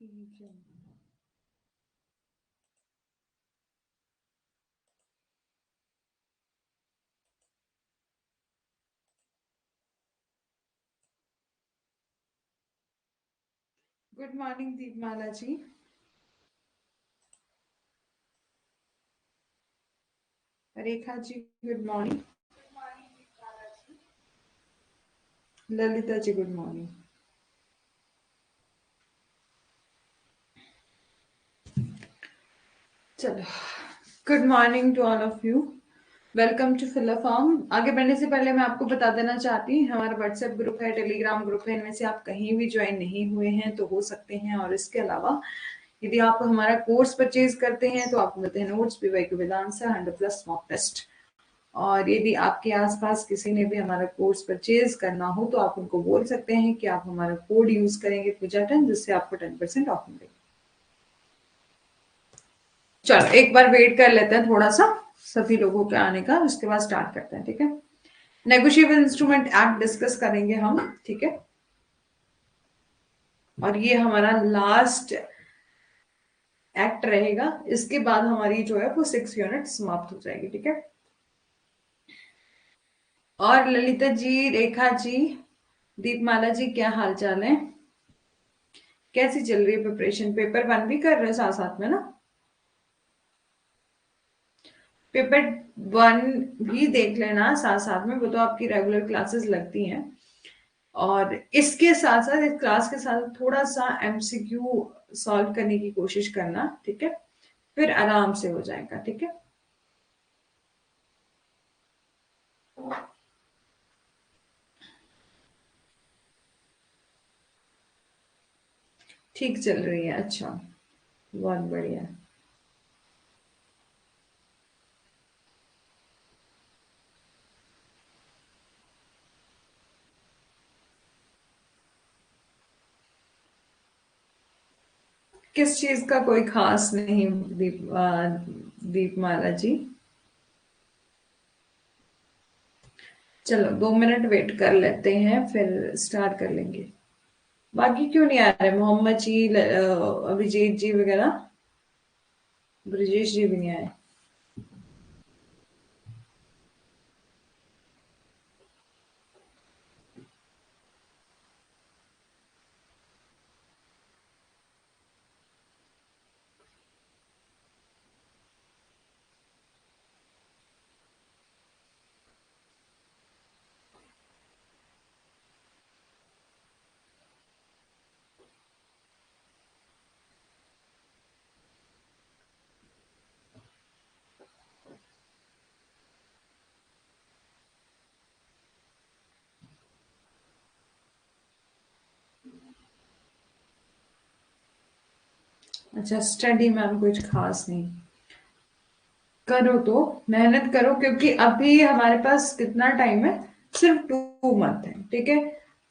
Good morning Deepmala ji. Rekha ji good morning. Lalita ji good morning. चलो, good morning to all of you. Welcome to fill a form. आगे बढ़ने से पहले मैं आपको बता देना चाहती हूँ, हमारा व्हाट्सएप ग्रुप है, टेलीग्राम ग्रुप है, इनमें से आप कहीं भी ज्वाइन नहीं हुए हैं तो हो सकते हैं। और इसके अलावा यदि आप हमारा कोर्स परचेज करते हैं तो आपको मिलते हैं notes, PYQ with answer, 100+ mock test. और यदि आपके आसपास किसी ने भी हमारा कोर्स परचेज करना हो तो आप उनको बोल सकते हैं कि आप हमारा कोड यूज करेंगे पूजा 10, जिससे आपको 10% ऑफ मिलेगा। चलो एक बार वेट कर लेते हैं थोड़ा सा सभी लोगों के आने का, उसके बाद स्टार्ट करते हैं। ठीक है, नेगोशिएबल इंस्ट्रूमेंट एक्ट डिस्कस करेंगे हम। ठीक है, और ये हमारा लास्ट एक्ट रहेगा। इसके बाद हमारी जो है वो 6 यूनिट समाप्त हो जाएगी। ठीक है, और ललिता जी, रेखा जी, दीपमाला जी, क्या हाल चाल है? कैसी चल रही है प्रिपरेशन? पेपर 1 भी कर रहे हैं साथ साथ में ना? पेपर 1 भी देख लेना साथ साथ में, वो तो आपकी रेगुलर क्लासेस लगती हैं। और इसके साथ साथ, इस क्लास के साथ थोड़ा सा एमसीक्यू सॉल्व करने की कोशिश करना। ठीक है, फिर आराम से हो जाएगा। ठीक है, ठीक चल रही है। अच्छा, बहुत बढ़िया। किस चीज का कोई खास नहीं दीपमाला जी? चलो 2 मिनट वेट कर लेते हैं, फिर स्टार्ट कर लेंगे। बाकी क्यों नहीं आ रहे? मोहम्मद जी, अभिजीत जी वगैरह, ब्रजेश जी भी नहीं आए। अच्छा, स्टडी मैम कुछ खास नहीं। करो तो मेहनत करो, क्योंकि अभी हमारे पास कितना टाइम है? सिर्फ 2 मंथ है। ठीक है,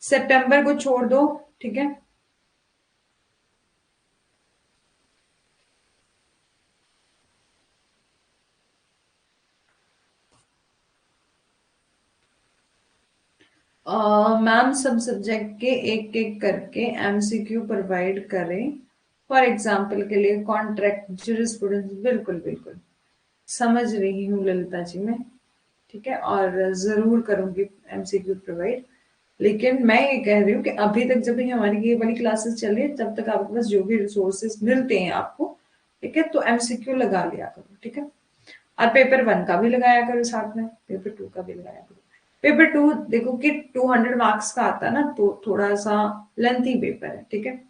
सितंबर को छोड़ दो। ठीक है, मैम सब सब्जेक्ट के एक एक करके एमसीक्यू प्रोवाइड करें। फॉर एग्जाम्पल के लिए कॉन्ट्रैक्ट, जूरिस्प्रूडेंस, बिल्कुल बिल्कुल समझ रही हूँ ललिता जी मैं। ठीक है, और जरूर करूंगी एमसीक्यू प्रोवाइड। लेकिन मैं ये कह रही हूँ कि अभी तक जब भी हमारी ये वाली क्लासेस चल रही है, तब तक आपके पास जो भी रिसोर्सेज मिलते हैं आपको, ठीक है, तो एमसीक्यू लगा लिया करो। ठीक है, और पेपर 1 का भी लगाया करो, साथ में पेपर 2 का भी लगाया करो। पेपर 2 देखो कि 200 मार्क्स का आता है ना, तो थोड़ा सा लेंथी पेपर है। ठीक है,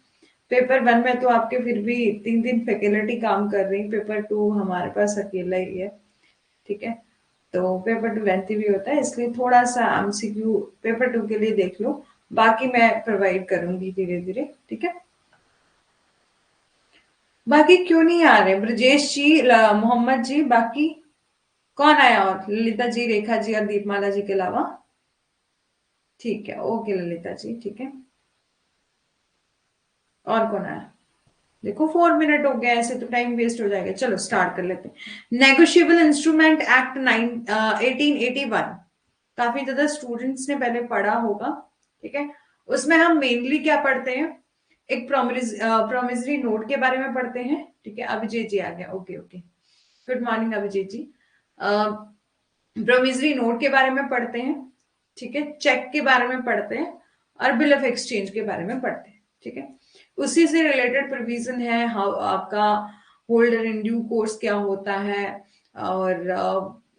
पेपर 1 में तो आपके फिर भी 3 दिन फैकल्टी काम कर रही, पेपर 2 हमारे पास अकेला ही है। ठीक है, तो पेपर 2 लेंथी भी होता है, इसलिए थोड़ा सा एमसीक्यू पेपर 2 के लिए देख लो। बाकी मैं प्रोवाइड करूंगी धीरे धीरे। ठीक है, बाकी क्यों नहीं आ रहे ब्रजेश जी, मोहम्मद जी? बाकी कौन आया और? ललिता जी, रेखा जी और दीपमाला जी के अलावा? ठीक है, ओके ललिता जी, ठीक है। और कौन आया? देखो 4 मिनट हो गया, ऐसे तो टाइम वेस्ट हो जाएगा। चलो स्टार्ट कर लेते हैं। नेगोशिएबल इंस्ट्रूमेंट एक्ट 1881, काफी ज्यादा स्टूडेंट्स ने पहले पढ़ा होगा। ठीक है, उसमें हम मेनली क्या पढ़ते हैं? एक प्रोमिसरी नोट के बारे में पढ़ते हैं। ठीक है, अभिजीत जी आ गया, okay okay, good morning Abhijit ji. Promissory note के बारे में पढ़ते हैं, ठीक है, चेक के बारे में पढ़ते हैं और बिल ऑफ एक्सचेंज के बारे में पढ़ते हैं। ठीक है, उसी से रिलेटेड प्रोविजन है हाउ आपका होल्डर इन ड्यू कोर्स क्या होता है, और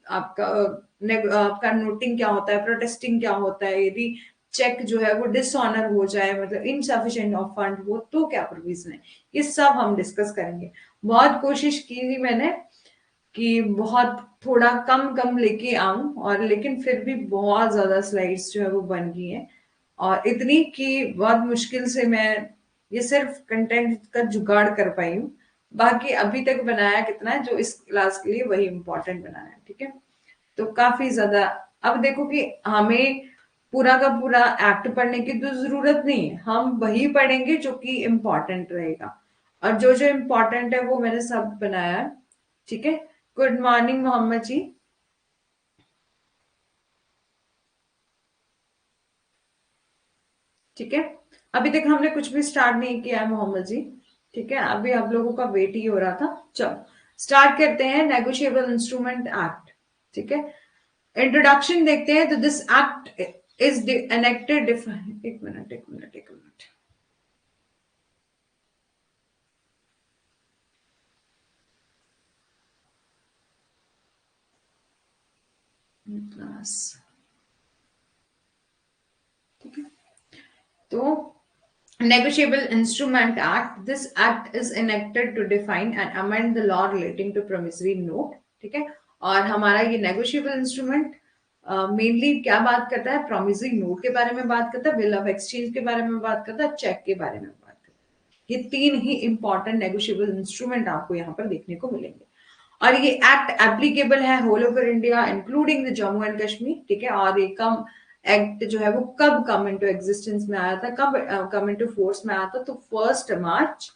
आपका नोटिंग क्या होता है, प्रोटेस्टिंग क्या होता है, यदि चेक जो है वो डिसऑनर हो जाए, मतलब इनसफिशिएंट ऑफ फंड हो तो क्या प्रोविजन है, ये सब हम डिस्कस करेंगे। बहुत कोशिश की थी मैंने कि बहुत थोड़ा कम कम लेके आऊं, और लेकिन फिर भी बहुत ज्यादा स्लाइड्स जो है वो बन गई हैं, और इतनी कि बहुत मुश्किल से मैं ये सिर्फ कंटेंट का जुगाड़ कर पाई हूँ। बाकी अभी तक बनाया कितना है, जो इस क्लास के लिए वही इंपॉर्टेंट बनाया है। ठीक है, तो काफी ज्यादा, अब देखो कि हमें पूरा का पूरा एक्ट पढ़ने की तो जरूरत नहीं है, हम वही पढ़ेंगे जो कि इम्पोर्टेंट रहेगा, और जो जो इम्पोर्टेंट है वो मैंने सब बनाया है। ठीक है, गुड मॉर्निंग मोहम्मद जी। ठीक है, अभी तक हमने कुछ भी स्टार्ट नहीं किया है मोहम्मद जी। ठीक है, अभी आप लोगों का वेट ही हो रहा था। चलो स्टार्ट करते हैं, नेगोशिएबल इंस्ट्रूमेंट एक्ट। ठीक है, इंट्रोडक्शन देखते हैं। तो दिस एक्ट इज एनेक्टेड, एक मिनट एक मिनट एक मिनट, क्लास। ठीक है, तो Negotiable Instrument Act. This act is enacted to define and amend the law relating to promissory note. ठीक है, और हमारा ये negotiable instrument मेनली क्या बात करता है, promissory note के बारे में बात करता है, bill of exchange के बारे में बात करता है, चेक के बारे में बात करता है। ये तीन ही इंपॉर्टेंट negotiable instrument आपको यहाँ पर देखने को मिलेंगे, और ये एक्ट एप्लीकेबल है whole over India including the Jammu and Kashmir. ठीक है, और ये कम एक्ट जो है वो कब कम इनटू एग्जिस्टेंस में आया था, कब कम इनटू फोर्स में आया था, तो 1 मार्च,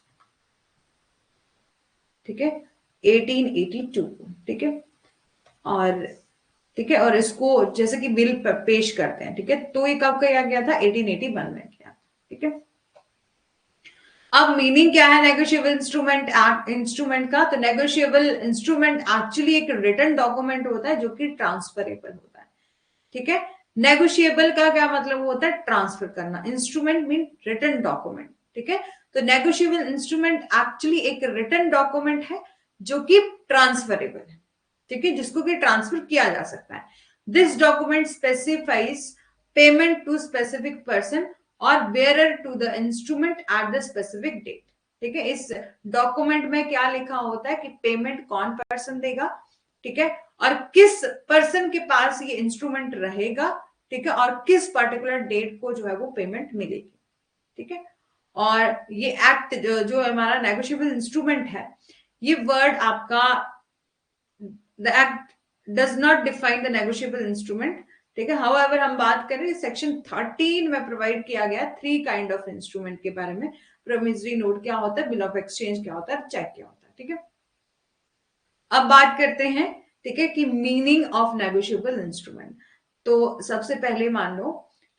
ठीक है, 1882 को। ठीक है, और ठीक है, और इसको जैसे कि बिल पेश करते हैं, ठीक है, तो ये कब किया गया था, 1881 में किया। ठीक है, अब मीनिंग क्या है नेगोशिएबल इंस्ट्रूमेंट एक्ट, इंस्ट्रूमेंट का, तो नेगोशिएबल इंस्ट्रूमेंट एक्चुअली एक रिटन डॉक्यूमेंट होता है जो कि ट्रांसफरेबल होता है। ठीक है, नेगोशिएबल का क्या मतलब होता है, ट्रांसफर करना, इंस्ट्रूमेंट मीन रिटन डॉक्यूमेंट। ठीक है, तो नेगोशिएबल इंस्ट्रूमेंट एक्चुअली एक रिटन डॉक्यूमेंट है जो कि ट्रांसफरेबल है। ठीक है, जिसको कि ट्रांसफर किया जा सकता है। This document specifies payment to specific person और bearer to the instrument at the specific date. ठीक है, इस डॉक्यूमेंट में क्या लिखा होता है कि पेमेंट कौन पर्सन देगा, ठीक है, और किस पर्सन के पास ये इंस्ट्रूमेंट रहेगा, ठीक है, और किस पर्टिकुलर डेट को जो है वो पेमेंट मिलेगी। ठीक है, और ये एक्ट जो हमारा नेगोशिएबल इंस्ट्रूमेंट है, ये वर्ड आपका, the act does not define the negotiable instrument. ठीक है, हाउएवर हम बात करें सेक्शन 13 में प्रोवाइड किया गया 3 काइंड ऑफ इंस्ट्रूमेंट के बारे में, प्रोमिसरी नोट क्या होता है, बिल ऑफ एक्सचेंज क्या होता है, चेक क्या होता है। ठीक है, अब बात करते हैं, ठीक है, कि मीनिंग ऑफ नेगोशिएबल इंस्ट्रूमेंट। तो सबसे पहले मान लो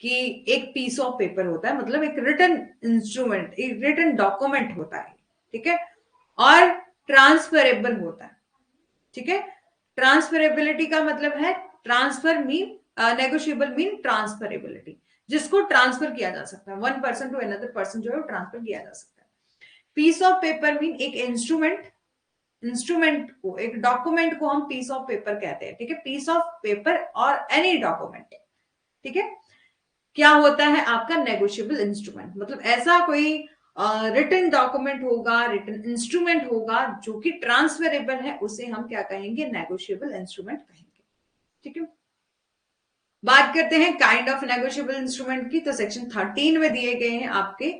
कि एक पीस ऑफ पेपर होता है, मतलब एक रिटन इंस्ट्रूमेंट, एक रिटन डॉक्यूमेंट होता है। ठीक है, और ट्रांसफरेबल होता है। ठीक है, ट्रांसफरेबिलिटी का मतलब है, transfer mean, negotiable mean transferability, जिसको ट्रांसफर किया जा सकता है, one person to another person जो है ट्रांसफर किया जा सकता है। पीस ऑफ पेपर मीन एक इंस्ट्रूमेंट, इंस्ट्रूमेंट को, एक डॉक्यूमेंट को हम पीस ऑफ पेपर कहते हैं। ठीक है, पीस ऑफ पेपर और एनी डॉक्यूमेंट। ठीक है, क्या होता है आपका नेगोशिएबल इंस्ट्रूमेंट, मतलब ऐसा कोई रिटन डॉक्यूमेंट होगा, रिटन इंस्ट्रूमेंट होगा जो कि ट्रांसफरेबल है, उसे हम क्या कहेंगे, नेगोशिएबल इंस्ट्रूमेंट कहेंगे। ठीक है, बात करते हैं काइंड ऑफ नेगोशिएबल इंस्ट्रूमेंट की। तो सेक्शन 13 में दिए गए हैं आपके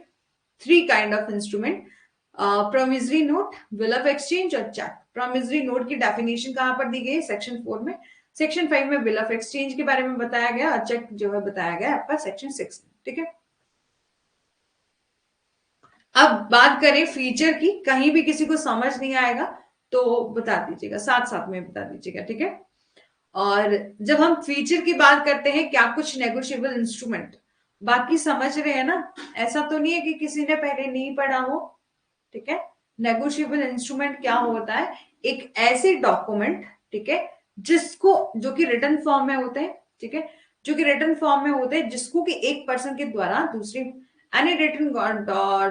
3 kind of instrument, promissory note, bill of exchange और चेक। प्रोमिसरी नोट की डेफिनेशन कहां पर दी गई, सेक्शन 4 में। सेक्शन 5 में बिल ऑफ एक्सचेंज के बारे में बताया गया, और चेक जो है बताया गया आपका सेक्शन 6 में। ठीक है, अब बात करें फीचर की, कहीं भी किसी को समझ नहीं आएगा तो बता दीजिएगा, साथ साथ में बता दीजिएगा। ठीक है, और जब हम फीचर की बात करते हैं, क्या कुछ नेगोशिएबल इंस्ट्रूमेंट बाकी समझ रहे हैं ना? ऐसा तो नहीं है कि किसी ने पहले नहीं पढ़ा हो, ठीक है। नेगोशिएबल इंस्ट्रूमेंट क्या होता है? एक ऐसे डॉक्यूमेंट, ठीक है, जिसको, जो कि रिटन फॉर्म में होते हैं, ठीक है, जो कि रिटन फॉर्म में होते हैं, जिसको कि एक पर्सन के द्वारा दूसरी, any written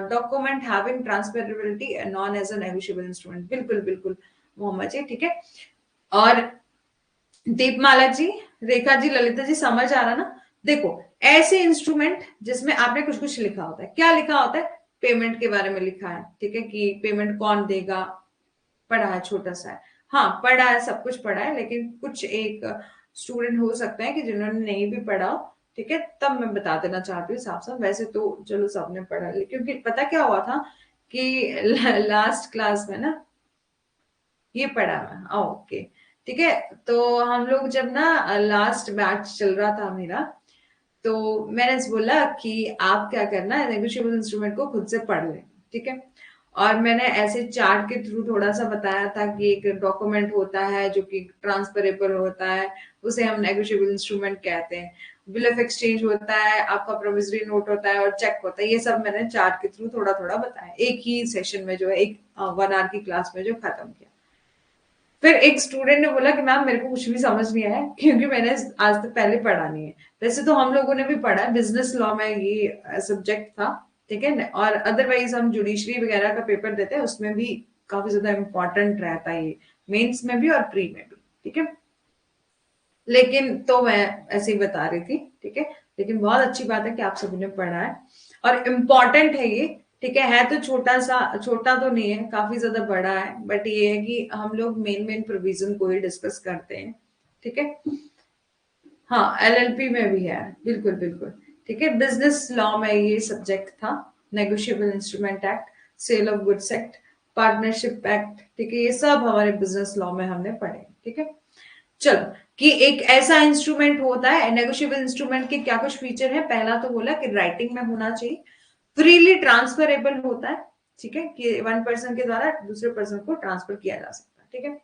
document having transferability known as a negotiable instrument. बिल्कुल बिल्कुल मोहम्मद जी, ठीक है। और दीपमाला जी, रेखा जी, ललिता जी, समझ आ रहा ना? देखो, ऐसे इंस्ट्रूमेंट जिसमें आपने कुछ कुछ लिखा होता है, क्या लिखा होता है? पेमेंट के बारे में लिखा है, ठीक है, कि पेमेंट कौन देगा, पढ़ा है, छोटा सा है, हाँ पढ़ा है, सब कुछ पढ़ा है, लेकिन कुछ एक स्टूडेंट हो सकता है कि जिन्होंने नहीं भी पढ़ा हो, ठीक है, तब मैं बता देना चाहती हूँ साफ साफ। वैसे तो चलो सबने पढ़ा, क्योंकि पता क्या हुआ था कि लास्ट क्लास में ना ये पढ़ा है, ओके, ठीक है। तो हम लोग जब ना लास्ट बैच चल रहा था मेरा, तो मैंने बोला कि आप क्या करना है, नेगोशिएबल इंस्ट्रूमेंट को खुद से पढ़ लें, ठीक है। और मैंने ऐसे चार्ट के थ्रू थोड़ा सा बताया था कि एक डॉक्यूमेंट होता है जो कि ट्रांसफरेबल होता है, उसे हम नेगोशिएबल इंस्ट्रूमेंट कहते हैं। बिल ऑफ एक्सचेंज होता है, आपका प्रोविजरी नोट होता है, और चेक होता है। ये सब मैंने चार्ट के थ्रू थोड़ा थोड़ा बताया एक ही सेशन में, जो है एक 1 आवर की क्लास में जो खत्म किया। फिर एक स्टूडेंट ने बोला कि मैम मेरे को कुछ भी समझ नहीं आया, क्योंकि मैंने आज तक पहले पढ़ा नहीं है। वैसे तो हम लोगों ने भी पढ़ा है, बिजनेस लॉ में ये सब्जेक्ट था, ठीक है। और अदरवाइज हम जुडिशरी वगैरह का पेपर देते हैं, उसमें भी काफी ज्यादा इंपॉर्टेंट रहता है ये, मेंस में भी और प्री में भी, ठीक है। लेकिन तो मैं ऐसे ही बता रही थी, ठीक है। लेकिन बहुत अच्छी बात है कि आप सभी ने पढ़ा है, और इम्पॉर्टेंट है ये, ठीक है तो छोटा सा, छोटा तो नहीं है, काफी ज्यादा बड़ा है, बट ये है कि हम लोग मेन मेन प्रोविजन को ही डिस्कस करते हैं, ठीक है। हाँ, एलएलपी में भी है, बिल्कुल बिल्कुल, ठीक है। बिजनेस लॉ में ये सब्जेक्ट था, negotiable instrument act, sale of goods act, partnership act, ठीक है, ये सब हमारे बिजनेस लॉ में हमने पढ़े, ठीक है। चलो, कि एक ऐसा इंस्ट्रूमेंट होता है, नेगोशिएबल इंस्ट्रूमेंट के क्या कुछ फीचर है? पहला तो बोला कि राइटिंग में होना चाहिए, फ्रीली ट्रांसफरेबल होता है, ठीक है, कि वन पर्सन के द्वारा दूसरे पर्सन को ट्रांसफर किया जा सकता है, ठीक है।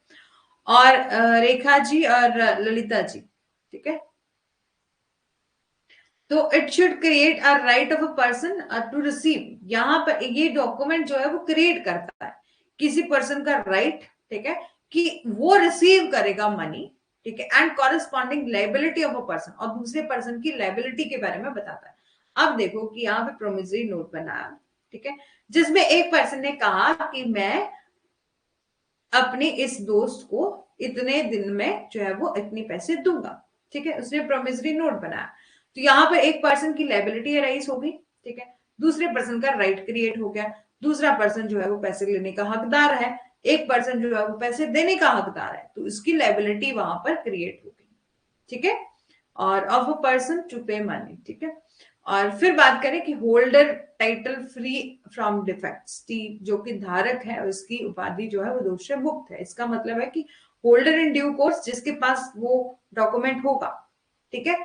और रेखा जी और ललिता जी, ठीक है, तो it should create a right of a person to receive. यहाँ पर ये डॉक्यूमेंट जो है वो क्रिएट करता है किसी पर्सन का राइट, ठीक है, कि वो रिसीव करेगा मनी, ठीक है, and corresponding liability of a person, और दूसरे पर्सन की लाइबिलिटी के बारे में बताता है। अब देखो कि यहाँ पे प्रोमिसरी नोट बनाया, ठीक है, जिसमें एक पर्सन ने कहा कि मैं अपने इस दोस्त को इतने दिन में जो है वो इतने पैसे दूंगा, ठीक है, उसने प्रोमिसरी नोट बनाया। तो यहाँ पर एक पर्सन की लाइबिलिटी राइज हो गई, ठीक है, दूसरे पर्सन का राइट क्रिएट हो गया। दूसरा पर्सन जो है वो पैसे लेने का हकदार है, एक पर्सन जो है वो पैसे देने का हकदार है, तो इसकी लाइबिलिटी वहां पर क्रिएट हो गई, ठीक है। और of a person to pay money, ठीक है। और फिर बात करें कि holder title free from defects, जो कि धारक है उसकी उपाधि जो है वो दोष से मुक्त है। इसका मतलब है कि होल्डर इन ड्यू कोर्स, जिसके पास वो डॉक्यूमेंट होगा, ठीक है,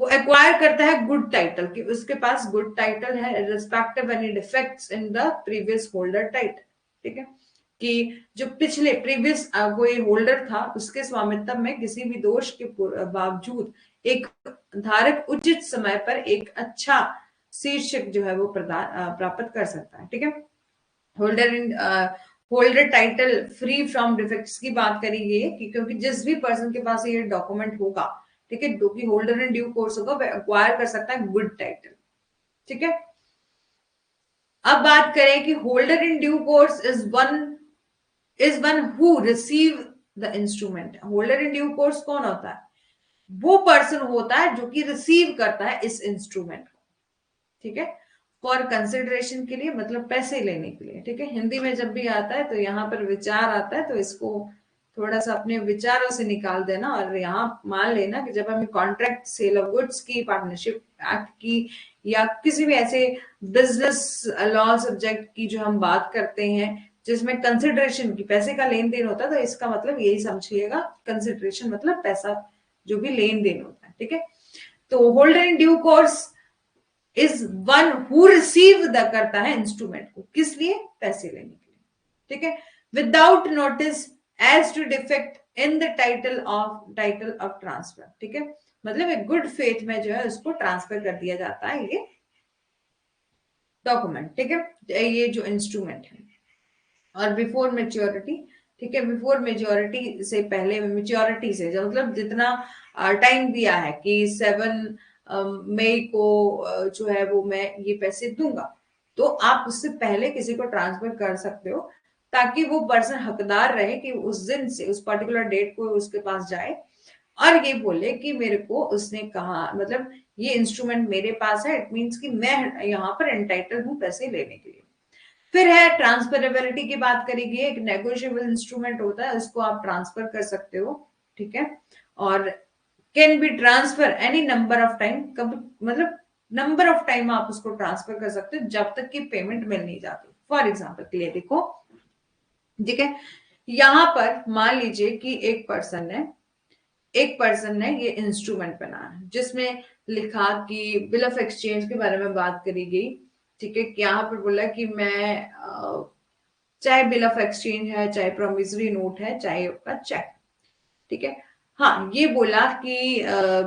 वो एक्वायर करता है गुड टाइटल, कि उसके पास गुड टाइटल है respective any defects in the previous holder title, ठीक है, कि जो पिछले प्रीवियस कोई होल्डर था उसके स्वामित्व में किसी भी दोष के बावजूद एक धारक उचित समय पर एक अच्छा शीर्षक जो है वो प्राप्त कर सकता है, ठीक है। Holder in holder title free from defects की बात करी गई कि क्योंकि जिस भी पर्सन के पास ये डॉक्यूमेंट होगा, ठीक है, जो कि होल्डर इन ड्यू कोर्स होगा, वह एक्वायर कर सकता है गुड टाइटल, ठीक है। अब बात करें कि holder in due course is one who receive the instrument. Holder in due course कौन होता है? वो पर्सन होता है जो कि रिसीव करता है इस इंस्ट्रूमेंट को, ठीक है, फॉर कंसिडरेशन के लिए, मतलब पैसे लेने के लिए, ठीक है। हिंदी में जब भी आता है तो यहाँ पर विचार आता है, तो इसको थोड़ा सा अपने विचारों से निकाल देना, और यहाँ मान लेना कि जब हम कॉन्ट्रैक्ट सेल ऑफ गुड्स की, पार्टनरशिप एक्ट की, या किसी भी ऐसे बिजनेस लॉ सब्जेक्ट की जो हम बात करते हैं जिसमें कंसिडरेशन की, पैसे का लेन देन होता है, तो इसका मतलब यही समझिएगा, कंसिडरेशन मतलब पैसा जो भी लेन देन होता है, ठीक है। तो holder in due course is one who receive the करता है इंस्ट्रूमेंट को, किस लिए? पैसे लेने के लिए, ठीक है, without notice as to defect in the title of transfer, ठीक है, मतलब एक गुड फेथ में जो है उसको ट्रांसफर कर दिया जाता है ये डॉक्यूमेंट, ठीक है, ये जो इंस्ट्रूमेंट है। और बिफोर मेच्योरिटी, ठीक है, बिफोर मेच्योरिटी से पहले, मेच्योरिटी से जो मतलब जितना टाइम दिया है कि 7 मई को जो है वो मैं ये पैसे दूंगा, तो आप उससे पहले किसी को ट्रांसफर कर सकते हो, ताकि वो पर्सन हकदार रहे कि उस दिन से उस पर्टिकुलर डेट को उसके पास जाए और ये बोले कि मेरे को उसने कहा, मतलब ये इंस्ट्रूमेंट मेरे पास है, इट मीन्स कि मैं यहाँ पर एंटाइटल हूँ पैसे लेने के लिए। फिर है ट्रांसफरेबिलिटी की बात करेगी, एक नेगोशिएबल इंस्ट्रूमेंट होता है, उसको आप ट्रांसफर कर सकते हो, ठीक है, और can be transfer any number of time, कब मतलब नंबर ऑफ टाइम आप उसको ट्रांसफर कर सकते हो जब तक कि पेमेंट मिल नहीं जाती। फॉर एग्जाम्पल के लिए देखो, ठीक है, यहां पर मान लीजिए कि एक पर्सन ने ये इंस्ट्रूमेंट बनाया जिसमें लिखा कि बिल ऑफ एक्सचेंज के बारे में बात करी गई, ठीक है, कि यहाँ पर बोला कि मैं चाहे बिल ऑफ एक्सचेंज है, चाहे प्रोमिसरी नोट है, चाहे आपका चेक, ठीक है, हाँ ये बोला कि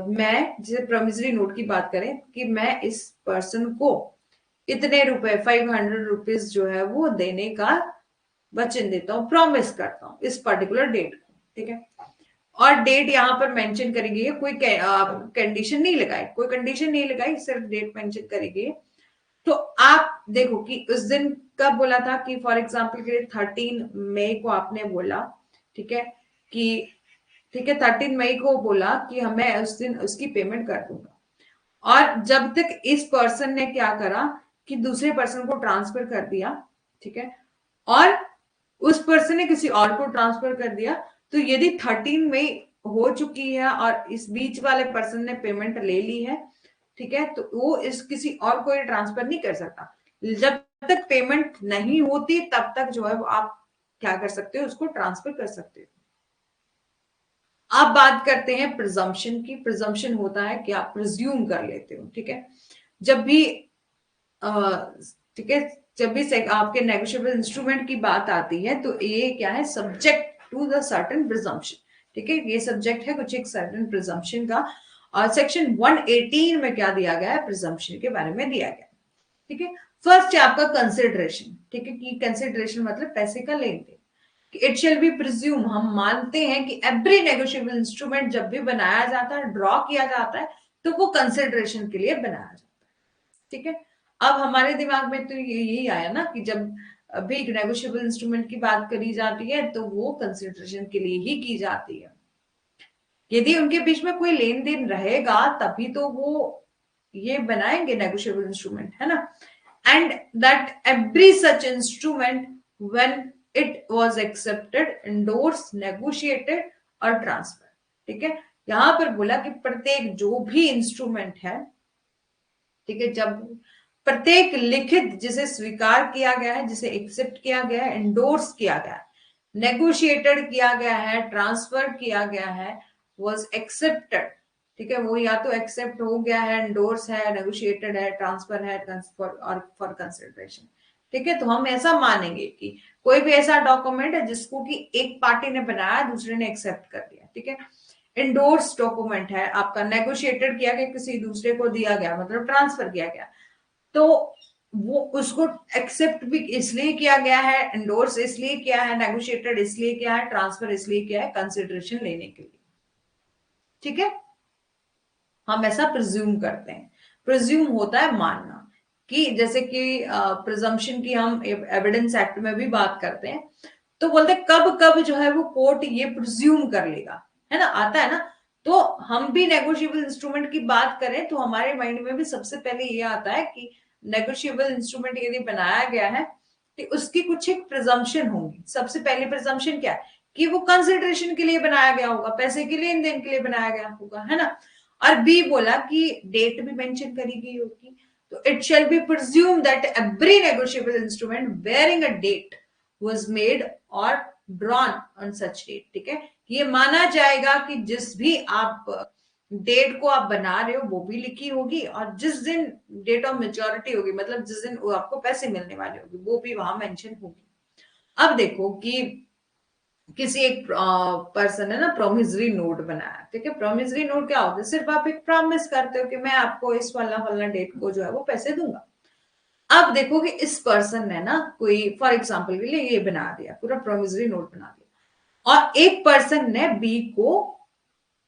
मैं जैसे प्रोमिसरी नोट की बात करें कि मैं इस पर्सन को इतने रुपए 500 रुपीज जो है वो देने का वचन देता हूँ, प्रॉमिस करता हूँ इस पर्टिकुलर डेट को, ठीक है, और डेट यहाँ पर मेंशन करी गई है, कोई कंडीशन नहीं लगाई, कोई कंडीशन नहीं लगाई, सिर्फ डेट मेंशन करी गई है। तो आप देखो कि उस दिन कब बोला था, कि फॉर एग्जाम्पल के लिए 13 मई को आपने बोला, ठीक है, कि ठीक है 13 मई को बोला कि हमें उस दिन उसकी पेमेंट कर दूंगा, और जब तक इस पर्सन ने क्या करा कि दूसरे पर्सन को ट्रांसफर कर दिया, ठीक है, और उस पर्सन ने किसी और को ट्रांसफर कर दिया, तो यदि 13 मई हो चुकी है और इस बीच वाले पर्सन ने पेमेंट ले ली है, ठीक है, तो वो इस किसी और को ट्रांसफर नहीं कर सकता। जब तक पेमेंट नहीं होती तब तक जो है वो आप क्या कर सकते हो, उसको ट्रांसफर कर सकते हो। आप बात करते हैं प्रिजम्पशन की। प्रिजम्पशन होता है कि आप प्रिज्यूम कर लेते हो, ठीक है, जब भी ठीक है, जब भी आपके नेगोशिएबल इंस्ट्रूमेंट की बात आती है तो ये क्या है, subject to the certain presumption, ठीक है, ये सब्जेक्ट है कुछ एक सर्टेन प्रिजम्पशन का। और सेक्शन 118 में क्या दिया गया है, प्रिजम्पशन के बारे में दिया गया, ठीक है। फर्स्ट है आपका कंसिडरेशन, ठीक है, कि कंसिडरेशन मतलब पैसे का लेन देन। इट शेल बी प्रिज्यूम, हम मानते हैं कि एवरी नेगोशिएबल इंस्ट्रूमेंट जब भी बनाया जाता है, ड्रॉ किया जाता है, तो वो कंसिडरेशन के लिए बनाया जाता है, ठीक है। अब हमारे दिमाग में तो यही आया ना कि जब भी एक नेगोशिएबल इंस्ट्रूमेंट की बात करी जाती है तो वो कंसिडरेशन के लिए ही की जाती है। यदि उनके बीच में कोई लेन देन रहेगा तभी तो वो ये बनाएंगे नेगोशिएबल इंस्ट्रूमेंट, है ना। And that every such instrument when it was accepted, endorse, negotiated और ट्रांसफर, ठीक है। यहां पर बोला कि प्रत्येक जो भी इंस्ट्रूमेंट है, ठीक है, जब प्रत्येक लिखित जिसे स्वीकार किया गया है, जिसे एक्सेप्ट किया गया है, एंडोर्स किया गया है, नेगोशिएटेड किया गया है, ट्रांसफर किया गया है, वाज एक्सेप्टेड, ठीक है, वो या तो एक्सेप्ट हो गया है, एंडोर्स है, नेगोशिएटेड है, ट्रांसफर है, ट्रांसफर और फॉर कंसिडरेशन, ठीक है। तो हम ऐसा मानेंगे कि कोई भी ऐसा डॉक्यूमेंट है जिसको कि एक पार्टी ने बनाया, दूसरे ने एक्सेप्ट कर दिया, ठीक है, इंडोर्स डॉक्यूमेंट है आपका, नेगोशिएटेड किया गया, किसी दूसरे को दिया गया, मतलब ट्रांसफर किया गया, तो वो उसको एक्सेप्ट भी इसलिए किया गया है, इंडोर्स इसलिए किया है, नेगोशिएटेड इसलिए किया है, ट्रांसफर इसलिए किया है कंसिडरेशन लेने के लिए, ठीक है। हम ऐसा प्रिज्यूम करते हैं। प्रिज्यूम होता है मानना, कि जैसे कि प्रिजम्पशन की हम एविडेंस एक्ट में भी बात करते हैं, तो बोलते हैं कब कब जो है वो कोर्ट ये प्रिज्यूम कर लेगा, है ना, आता है ना। तो हम भी नेगोशिएबल इंस्ट्रूमेंट की बात करें तो हमारे माइंड में भी सबसे पहले ये आता है कि नेगोशिएबल इंस्ट्रूमेंट यदि बनाया गया है तो उसकी कुछ एक प्रिजम्पशन होगी। सबसे पहली प्रिजम्पशन क्या है, कि वो कंसिडरेशन के लिए बनाया गया होगा, पैसे के लेन देन के लिए बनाया गया होगा, है ना। और बी बोला कि डेट भी मेंशन करी गई होगी, तो it shall be presume that every negotiable instrument bearing a date was made और ड्रॉन ऑन सच डेट, ठीक है। ये माना जाएगा कि जिस भी आप डेट को आप बना रहे हो वो भी लिखी होगी, और जिस दिन डेट ऑफ मेच्योरिटी होगी, मतलब जिस दिन वो आपको पैसे मिलने वाले होंगे, वो भी वहां मेंशन होगी। अब देखो कि किसी एक पर्सन है ना प्रोमिसरी नोट बनाया, ठीक है। प्रोमिसरी नोट क्या होता है, सिर्फ आप एक प्रॉमिस करते हो कि मैं आपको इस वाला फलना डेट को जो है वो पैसे दूंगा। अब देखो कि इस पर्सन ने ना कोई फॉर एग्जाम्पल के लिए ये बना दिया, पूरा प्रोमिसरी नोट बना दिया, और एक पर्सन ने बी को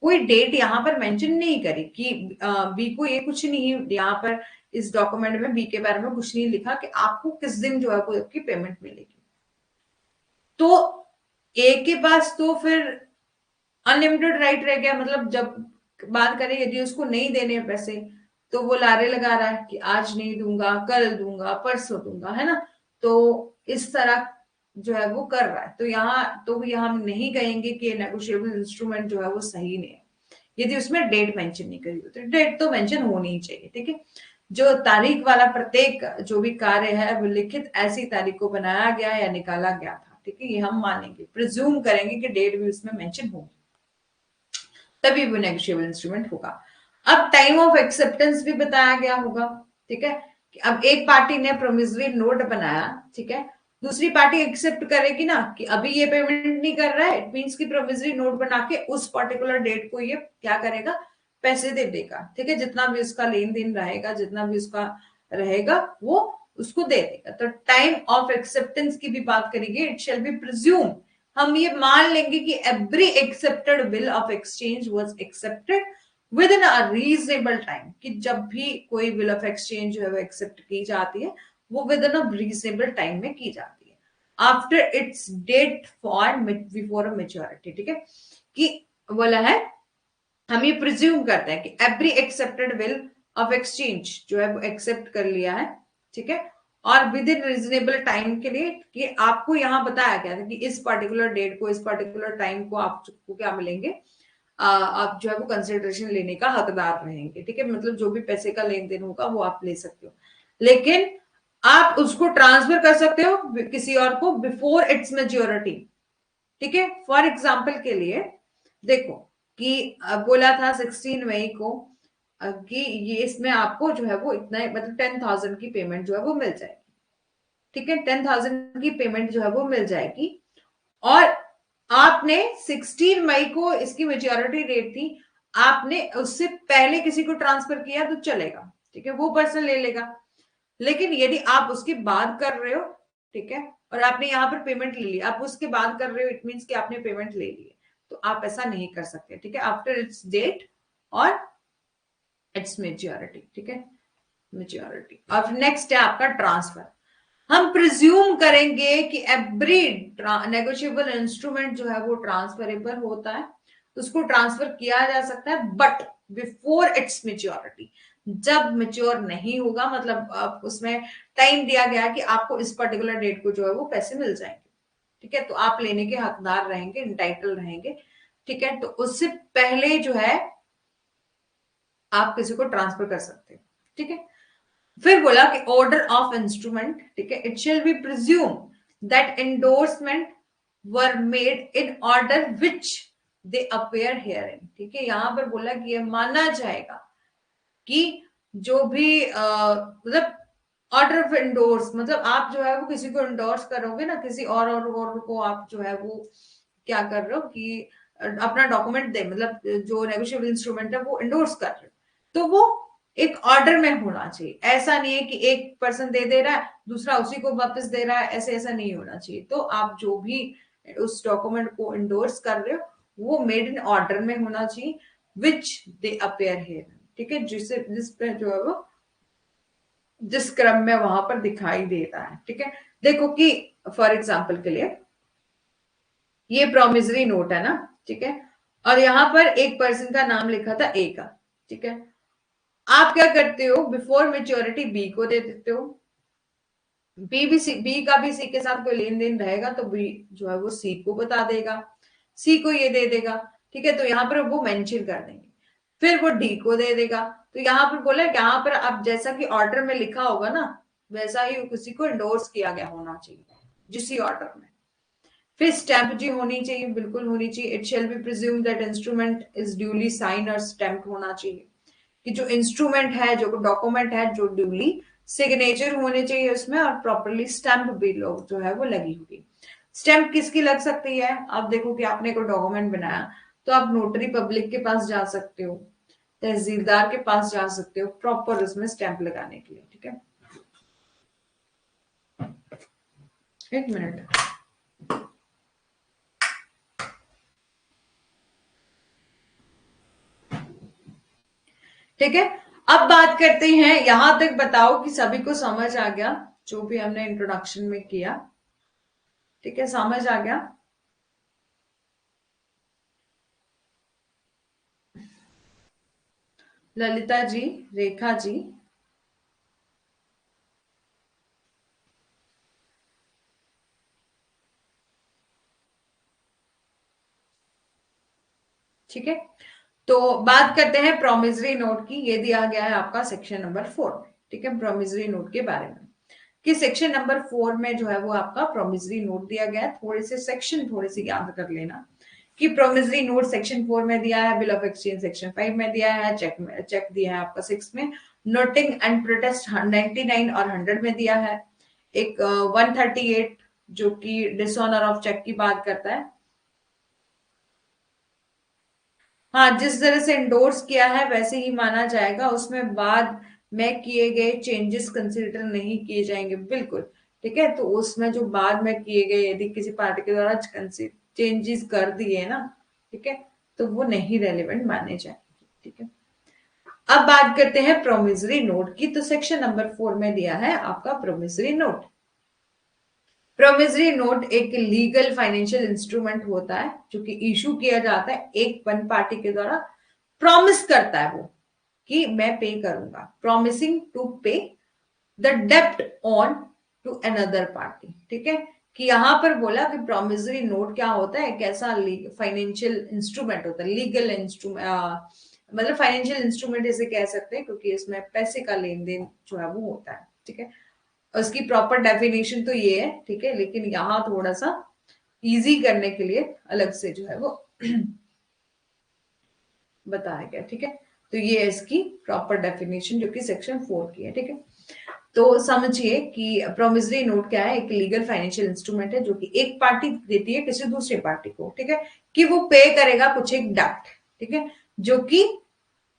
कोई डेट यहां पर मेंशन नहीं करी कि बी को ये कुछ नहीं, यहाँ पर इस डॉक्यूमेंट में बी के बारे में कुछ नहीं लिखा कि आपको किस दिन जो है वो आपकी पेमेंट मिलेगी। तो ए के पास तो फिर अनलिमिटेड राइट रह गया, मतलब जब बात करें यदि उसको नहीं देने हैं पैसे तो वो लारे लगा रहा है कि आज नहीं दूंगा, कल दूंगा, परसों दूंगा, है ना। तो इस तरह जो है वो कर रहा है, तो यहाँ हम नहीं कहेंगे कि नेगोशिएबल इंस्ट्रूमेंट जो है वो सही नहीं है यदि उसमें डेट मेंशन नहीं करी होती। डेट तो मेंशन होनी ही चाहिए, ठीक है। जो तारीख वाला प्रत्येक जो भी कार्य है वो लिखित ऐसी तारीख को बनाया गया या निकाला गया था, ठीक है, ये हम मानेंगे, प्रिज्यूम करेंगे कि डेट भी उसमें मेंशन होगी, तभी वो नेगोशिएबल इंस्ट्रूमेंट होगा। अब टाइम ऑफ एक्सेप्टेंस भी बताया गया होगा, ठीक है, कि अब एक पार्टी ने प्रोमिसरी नोट बनाया, ठीक है, दूसरी पार्टी एक्सेप्ट करेगी ना कि अभी ये पेमेंट नहीं कर रहा है, इट मींस की प्रोमिसरी नोट बना के उस पर्टिकुलर डेट को ये क्या करेगा, पैसे दे देगा, ठीक है, जितना भी उसका लेन देन रहेगा, जितना भी उसका रहेगा वो उसको दे देगा। तो टाइम ऑफ एक्सेप्टेंस की भी बात करेंगे, इट शैल बी प्रिज्यूम, हम ये मान लेंगे कि every accepted bill of exchange was accepted with in a reasonable time, कि जब भी कोई बिल ऑफ एक्सचेंज जो है वो एक्सेप्ट की जाती है वो within a reasonable time में की जाती है after its date for before a maturity, ठीक है, कि बोला है हम ये प्रिज्यूम करते हैं कि every accepted bill of exchange जो है वो एक्सेप्ट कर लिया है, ठीक है, और विद इन रीजनेबल टाइम के लिए कि आपको यहां बताया गया था कि इस पर्टिकुलर डेट को, इस पर्टिकुलर टाइम को आपको क्या मिलेंगे, आप जो है वो कंसिडरेशन लेने का हकदार रहेंगे, ठीक है, मतलब जो भी पैसे का लेन देन होगा वो आप ले सकते हो, लेकिन आप उसको ट्रांसफर कर सकते हो किसी और को बिफोर इट्स मेच्योरिटी, ठीक है। फॉर एग्जाम्पल के लिए देखो कि बोला था 16 मई को कि ये इसमें आपको जो है वो इतना मतलब 10,000 की पेमेंट जो है वो मिल जाएगी, ठीक है, 10,000 की पेमेंट जो है वो मिल जाएगी, और आपने 16 मई को इसकी मेच्योरिटी डेट थी, आपने उससे पहले किसी को ट्रांसफर किया तो चलेगा, ठीक है, वो पर्सन ले लेगा। लेकिन यदि आप उसके बाद कर रहे हो, ठीक है, और आपने यहाँ पर पेमेंट ले ली, आप उसके बाद कर रहे हो, इट मीन्स कि आपने पेमेंट ले ली है, तो आप ऐसा नहीं कर सकते, ठीक है, आफ्टर इट्स डेट और इट्स मेच्योरिटी, ठीक है, मेच्योरिटी। अब नेक्स्ट है आपका ट्रांसफर। हम प्रिज्यूम करेंगे कि एवरी नेगोशिएबल इंस्ट्रूमेंट जो है वो ट्रांसफरेबल होता है, उसको ट्रांसफर किया जा सकता है, बट बिफोर इट्स मेच्योरिटी, जब मेच्योर नहीं होगा, मतलब उसमें टाइम दिया गया कि आपको इस पर्टिकुलर डेट को जो है वो पैसे मिल जाएंगे, ठीक है, तो आप लेने के हकदार रहेंगे, इंटाइटल रहेंगे, ठीक है, तो उससे पहले जो है आप किसी को ट्रांसफर कर सकते हैं, ठीक है। फिर बोला कि ऑर्डर ऑफ इंस्ट्रूमेंट, ठीक है, it shall be presume that endorsement were made in order which they appear here in, ठीक है, यहां पर बोला कि यह माना जाएगा कि जो भी मतलब ऑर्डर ऑफ इंडोर्स, मतलब आप जो है वो किसी को इंडोर्स करोगे ना, किसी और को आप जो है वो क्या कर रहे हो कि अपना डॉक्यूमेंट दे, मतलब जो नेगोशिएबल इंस्ट्रूमेंट है वो इंडोर्स कर रहे हो, तो वो एक ऑर्डर में होना चाहिए, ऐसा नहीं है कि एक पर्सन दे रहा है दूसरा उसी को वापस दे रहा है, ऐसे ऐसा नहीं होना चाहिए। तो आप जो भी उस डॉक्यूमेंट को इंडोर्स कर रहे हो वो मेड इन ऑर्डर में होना चाहिए, विच दे अपेयर हियर, ठीक है, जिस पे जो है वो जिस क्रम में वहां पर दिखाई देता है, ठीक है। देखो कि फॉर एग्जाम्पल के लिए ये प्रोमिसरी नोट है ना, ठीक है, और यहां पर एक पर्सन का नाम लिखा था ए का, ठीक है, आप क्या करते हो, बिफोर मेच्योरिटी बी को दे देते हो, बी का भी सी के साथ कोई लेन देन रहेगा तो बी जो है वो सी को बता देगा, सी को ये दे देगा, ठीक है, तो यहाँ पर वो मेंशन कर देंगे, फिर वो डी को दे देगा, तो यहाँ पर बोला यहाँ पर अब जैसा कि ऑर्डर में लिखा होगा ना वैसा ही किसी को इंडोर्स किया गया होना चाहिए जिस ऑर्डर में। फिर स्टैंप जी होनी चाहिए, बिल्कुल होनी चाहिए, it shall be presume that instrument is duly sign और स्टैम्प होना चाहिए, कि जो इंस्ट्रूमेंट है, जो डॉक्यूमेंट है, जो ड्यूली सिग्नेचर होने चाहिए उसमें और प्रॉपरली स्टैंप भी लोग जो है वो लगी हुई। स्टैंप किसकी लग सकती है? आप देखो कि आपने कोई डॉक्यूमेंट बनाया तो आप नोटरी पब्लिक के पास जा सकते हो, तहसीलदार के पास जा सकते हो प्रॉपर उसमें स्टैंप लगाने के लिए। ठीक है, एक मिनट। ठीक है, अब बात करते हैं, यहां तक बताओ कि सभी को समझ आ गया जो भी हमने इंट्रोडक्शन में किया? ठीक है, समझ आ गया? ललिता जी, रेखा जी, ठीक है। तो बात करते हैं प्रोमिसरी नोट की। ये दिया गया है आपका सेक्शन नंबर 4 में। ठीक है, प्रोमिसरी नोट के बारे में कि सेक्शन नंबर 4 में जो है वो आपका प्रोमिसरी नोट दिया गया है। थोड़े से सेक्शन थोड़े से याद कर लेना कि प्रोमिसरी नोट सेक्शन 4 में दिया है, बिल ऑफ एक्सचेंज सेक्शन 5 में दिया है, चेक दिया है आपका 6 में, नोटिंग एंड प्रोटेस्ट 99 और 100 में दिया है, एक 138 जो कि डिसऑनर ऑफ चेक की बात करता है। हाँ, जिस तरह से इंडोर्स किया है वैसे ही माना जाएगा, उसमें बाद में किए गए चेंजेस कंसिडर नहीं किए जाएंगे, बिल्कुल। ठीक है, तो उसमें जो बाद में किए गए यदि किसी पार्टी के द्वारा चेंजेस कर दिए ना, ठीक है, तो वो नहीं रेलिवेंट माने जाएंगे। ठीक है, अब बात करते हैं प्रोमिसरी नोट की। तो सेक्शन नंबर 4 में दिया है आपका प्रोमिसरी नोट। प्रोमिसरी नोट एक लीगल फाइनेंशियल इंस्ट्रूमेंट होता है जो कि इशू किया जाता है एक वन पार्टी के द्वारा। प्रॉमिस करता है वो कि मैं पे करूंगा, प्रोमिसिंग टू पे द डेप्ट ऑन टू अनदर पार्टी। ठीक है, कि यहां पर बोला कि प्रोमिसरी नोट क्या होता है, एक ऐसा फाइनेंशियल इंस्ट्रूमेंट होता है, लीगल इंस्ट्रूमेंट, मतलब फाइनेंशियल इंस्ट्रूमेंट इसे कह सकते हैं क्योंकि इसमें पैसे का लेन देन जो है वो होता है। ठीक है, उसकी प्रॉपर डेफिनेशन तो ये है। ठीक है, लेकिन यहां थोड़ा सा इजी करने के लिए अलग से जो है वो बताया गया। ठीक है, तो ये है इसकी प्रॉपर डेफिनेशन जो कि सेक्शन 4 की है। ठीक है, तो समझिए कि प्रोमिसरी नोट क्या है, एक लीगल फाइनेंशियल इंस्ट्रूमेंट है जो कि एक पार्टी देती है किसी दूसरी पार्टी को। ठीक है, कि वो पे करेगा कुछ एक डेब्ट। ठीक है, जो कि,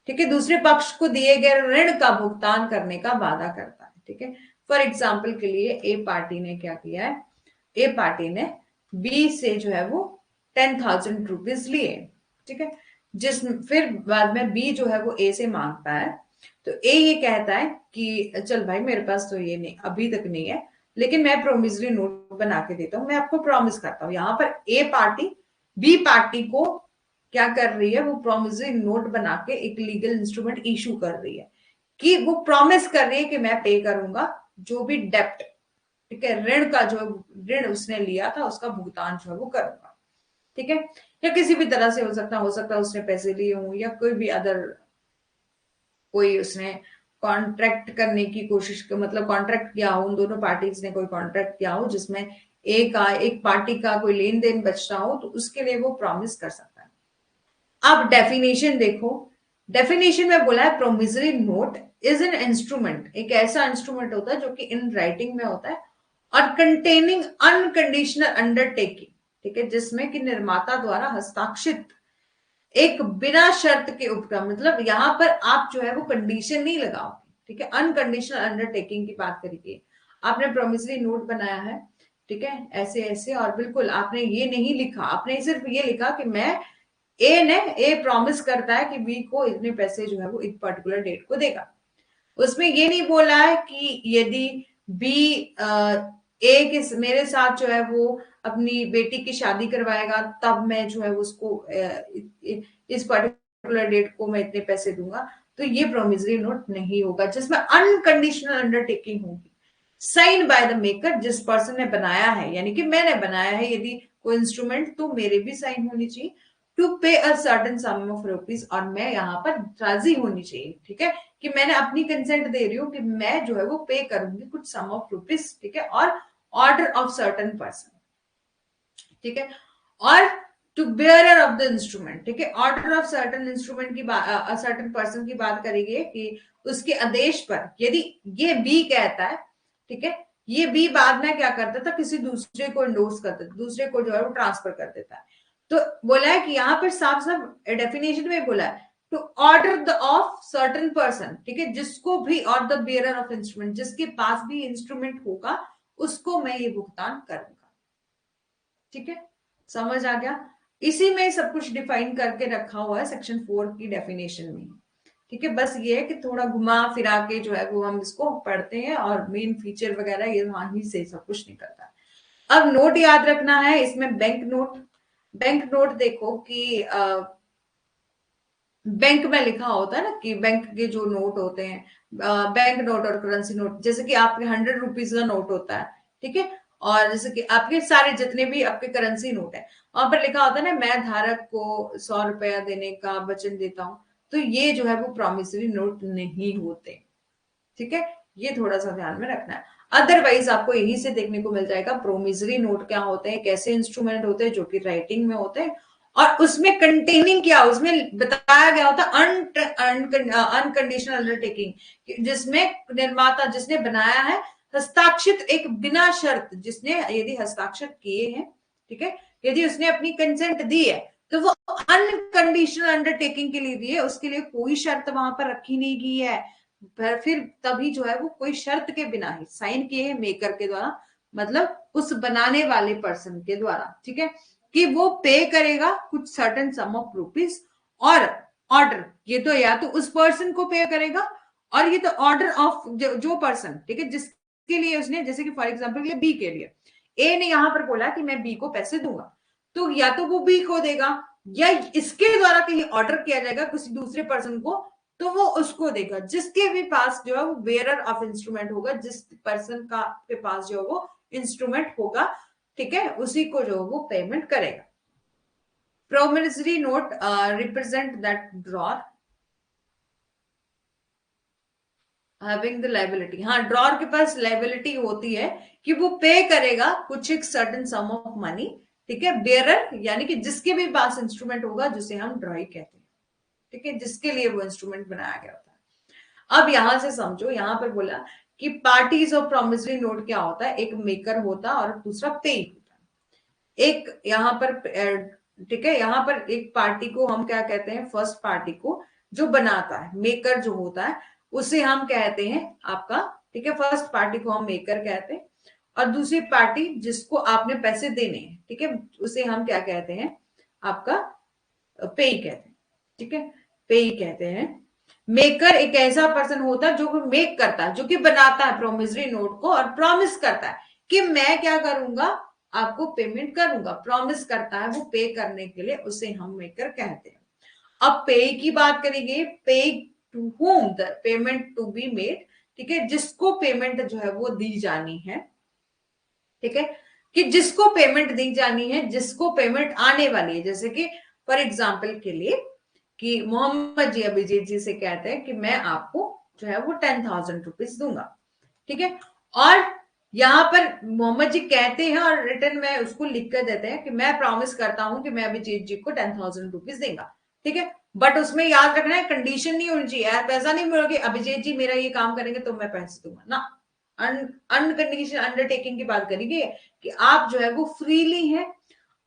ठीक है, दूसरे पक्ष को दिए गए ऋण का भुगतान करने का वादा करता है। ठीक है, फॉर एग्जाम्पल के लिए ए पार्टी ने क्या किया है, ए पार्टी ने बी से जो है वो 10,000 रुपीज लिए। ठीक है, जिस फिर बाद में बी जो है वो ए से मांगता है, तो ए ये कहता है कि चल भाई मेरे पास तो ये नहीं, अभी तक नहीं है, लेकिन मैं प्रोमिसरी नोट बना के देता हूं, मैं आपको प्रॉमिस करता हूं। यहां पर ए पार्टी बी पार्टी को क्या कर रही है, वो प्रोमिसरी नोट बना के एक लीगल इंस्ट्रूमेंट इशू कर रही है कि वो प्रॉमिस कर रही है कि मैं पे करूंगा जो भी डेप्ट, ठीक है, ऋण का जो ऋण उसने लिया था उसका भुगतान जो है वो करूंगा। ठीक है, या किसी भी तरह से हो सकता है उसने पैसे लिए हों या कोई भी अदर, कोई उसने कॉन्ट्रैक्ट करने की कोशिश कर, मतलब कॉन्ट्रैक्ट किया हो, उन दोनों पार्टीज ने कोई कॉन्ट्रैक्ट किया हो जिसमें एक पार्टी का कोई लेन देन बच रहा हो, तो उसके लिए वो प्रॉमिस कर सकता है। अब डेफिनेशन देखो, डेफिनेशन में बोला है promissory note is an instrument, एक ऐसा इंस्ट्रूमेंट होता है जो कि इन राइटिंग में होता है और कंटेनिंग अनकंडीशनल अंडरटेकिंग। ठीक है, जिसमें कि निर्माता द्वारा हस्ताक्षरित एक बिना शर्त के उपक्रम, मतलब यहां पर आप जो है वो कंडीशन नहीं लगाओगे। ठीक है, अनकंडीशनल अंडरटेकिंग की बात करिए, आपने प्रोमिसरी नोट बनाया है, ठीक है, ऐसे ऐसे, और बिल्कुल आपने ये नहीं लिखा, आपने सिर्फ ये लिखा कि मैं ए प्रॉमिस करता है कि बी को इतने पैसे जो है वो एक पर्टिकुलर डेट को देगा। उसमें ये नहीं बोला है कि यदि बी ए के मेरे साथ जो है वो अपनी बेटी की शादी करवाएगा तब मैं जो है उसको इस पर्टिकुलर डेट को मैं इतने पैसे दूंगा, तो ये प्रोमिसरी नोट नहीं होगा, जिसमें अनकंडीशनल अंडरटेकिंग होगी साइन बाय द मेकर, जिस पर्सन ने बनाया है, यानी कि मैंने बनाया है यदि कोई इंस्ट्रूमेंट, तो मेरे भी साइन होनी चाहिए टू पे a certain sum of rupees, और मैं यहाँ पर राजी होनी चाहिए। ठीक है, कि मैंने अपनी कंसेंट दे रही हूँ कि मैं जो है वो पे करूंगी कुछ सम ऑफ रुपीज। ठीक है, और ऑर्डर ऑफ सर्टन पर्सन। ठीक है, और to bearer of the instrument. ठीक है, ऑर्डर ऑफ सर्टन इंस्ट्रूमेंट की बात, सर्टन पर्सन की बात करेंगे कि उसके आदेश पर यदि ये बी कहता है, ठीक है, ये बी बाद में क्या करता था, किसी दूसरे को इंडोर्स करता था, दूसरे को जो है वो ट्रांसफर कर देता है। तो बोला है कि यहाँ पर साफ साफ डेफिनेशन में बोला है to order the of certain person, ठीक है, जिसको भी, और द बेयरर ऑफ इंस्ट्रूमेंट, जिसके पास भी इंस्ट्रूमेंट होगा उसको मैं ये भुगतान करूंगा। ठीक है, समझ आ गया। इसी में सब कुछ डिफाइन करके रखा हुआ है सेक्शन 4 की डेफिनेशन में। ठीक है, बस ये है कि थोड़ा घुमा फिरा के जो है वो हम इसको पढ़ते हैं, और मेन फीचर वगैरह ये वहां ही से सब कुछ निकलता है। अब नोट याद रखना है इसमें, बैंक नोट। बैंक नोट देखो कि बैंक में लिखा होता है ना कि बैंक के जो नोट होते हैं, बैंक नोट और करेंसी नोट, जैसे कि आपके 100 रुपीज का नोट होता है, ठीक है, और जैसे कि आपके सारे जितने भी आपके करेंसी नोट है, वहां पर लिखा होता है ना, मैं धारक को 100 रुपया देने का वचन देता हूं, तो ये जो है वो प्रॉमिसरी नोट नहीं होते। ठीक है, ये थोड़ा सा ध्यान में रखना है। अदरवाइज आपको यही से देखने को मिल जाएगा प्रोमिसरी नोट क्या होते हैं, कैसे इंस्ट्रूमेंट होते हैं जो कि राइटिंग में होते हैं, और उसमें कंटेनिंग क्या, उसमें बताया गया होता अनकंडीशनल अंडरटेकिंग, जिसमें निर्माता जिसने बनाया है हस्ताक्षरित एक बिना शर्त, जिसने यदि हस्ताक्षर किए हैं, ठीक है, यदि उसने अपनी कंसेंट दी है तो वो अनकंडीशनल अंडरटेकिंग के लिए दी है, उसके लिए कोई शर्त वहां पर रखी नहीं गई है। फिर तभी जो है वो कोई शर्त के बिना ही साइन किए हैं मेकर के द्वारा, मतलब उस बनाने वाले पर्सन के द्वारा, ठीक है, कि वो पे करेगा कुछ सर्टेन सम ऑफ रुपीज, और ऑर्डर, ये तो या तो उस पर्सन को पे करेगा, और ये तो ऑर्डर ऑफ जो पर्सन, ठीक है, जिसके लिए उसने, जैसे कि फॉर एग्जाम्पल के बी के लिए ए ने यहां पर बोला कि मैं बी को पैसे दूंगा, तो या तो वो बी को देगा, या इसके द्वारा कहीं ऑर्डर किया जाएगा किसी दूसरे पर्सन को, तो वो उसको देगा, जिसके भी पास जो है वो बेयरर ऑफ इंस्ट्रूमेंट होगा, जिस पर्सन का के पास जो वो इंस्ट्रूमेंट होगा, ठीक है, उसी को जो वो पेमेंट करेगा। Promissory note represent that drawer having the liability, हाँ, ड्रॉर के पास लाइबिलिटी होती है कि वो पे करेगा कुछ एक सर्टेन सम ऑफ मनी, ठीक है, बेयरर यानी कि जिसके भी पास इंस्ट्रूमेंट होगा, जिसे हम ड्रॉई कहते हैं, ठीक है, जिसके लिए वो इंस्ट्रूमेंट बनाया गया होता है। अब यहां से समझो, यहां पर बोला कि पार्टीज ऑफ प्रोमिसरी नोट क्या होता है, एक मेकर होता है और दूसरा पे होता है। एक यहां पर ठीक है, यहां पर एक पार्टी को हम क्या कहते हैं, फर्स्ट पार्टी को जो बनाता है, मेकर जो होता है, उसे हम कहते हैं आपका, ठीक है, फर्स्ट पार्टी को हम मेकर कहते हैं, और दूसरी पार्टी जिसको आपने पैसे देने हैं, ठीक है, उसे हम क्या कहते हैं, आपका पे कहते हैं, ठीक है, पे कहते हैं। मेकर एक ऐसा पर्सन होता है जो मेक करता है, जो कि बनाता है प्रोमिसरी नोट को, और प्रॉमिस करता है कि मैं क्या करूंगा, आपको पेमेंट करूंगा, प्रॉमिस करता है वो पे करने के लिए, उसे हम मेकर कहते हैं। अब पे की बात करेंगे, pay to whom the payment to be made, ठीक है, जिसको पेमेंट जो है वो दी जानी है, ठीक है, कि जिसको पेमेंट दी जानी है, जिसको पेमेंट आने वाली है, जैसे कि फॉर एग्जाम्पल के लिए कि मोहम्मद जी अभिजीत जी से कहते हैं कि मैं आपको जो है वो 10,000 रुपीज दूंगा, ठीक है, और यहां पर मोहम्मद जी कहते हैं और रिटर्न में उसको लिख कर देते हैं कि मैं प्रॉमिस करता हूं कि मैं अभिजीत जी को 10,000 रुपीज देगा, ठीक है, बट उसमें याद रखना है कंडीशन नहीं होनी चाहिए, यार पैसा नहीं मिलोगे, अभिजीत जी मेरा ये काम करेंगे तो मैं पैसे दूंगा ना, अनकंडीशनल अंडरटेकिंग की बात करेंगे कि आप जो है वो फ्रीली है,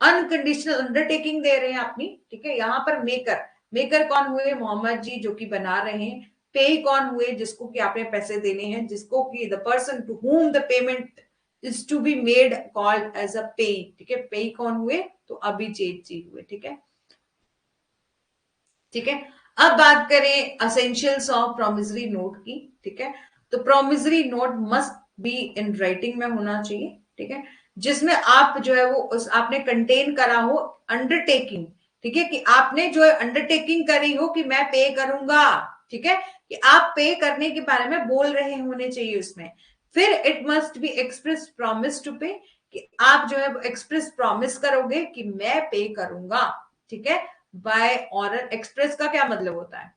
अनकंडीशनल अंडरटेकिंग दे रहे हैं अपनी, ठीक है, यहाँ पर मेकर, मेकर कौन हुए, मोहम्मद जी जो कि बना रहे हैं, पे कौन हुए, जिसको कि आपने पैसे देने हैं, जिसको कि the person to whom the payment is to be made called as a payee, ठीक है, पे कौन हुए, तो अभिजीत जी हुए, ठीक है, ठीक है। अब बात करें असेंशियल्स ऑफ प्रोमिसरी नोट की, ठीक है, तो promissory note must be in writing में होना चाहिए, ठीक है, जिसमें आप जो है वो उस आपने कंटेन करा हो अंडरटेकिंग, ठीक है, कि आपने जो है अंडरटेकिंग करी हो कि मैं पे करूंगा, ठीक है, कि आप पे करने के बारे में बोल रहे होने चाहिए उसमें। फिर it must be express promise to pay, कि आप जो है एक्सप्रेस प्रॉमिस करोगे कि मैं पे करूंगा, ठीक है, बाय ऑरल। एक्सप्रेस का क्या मतलब होता है,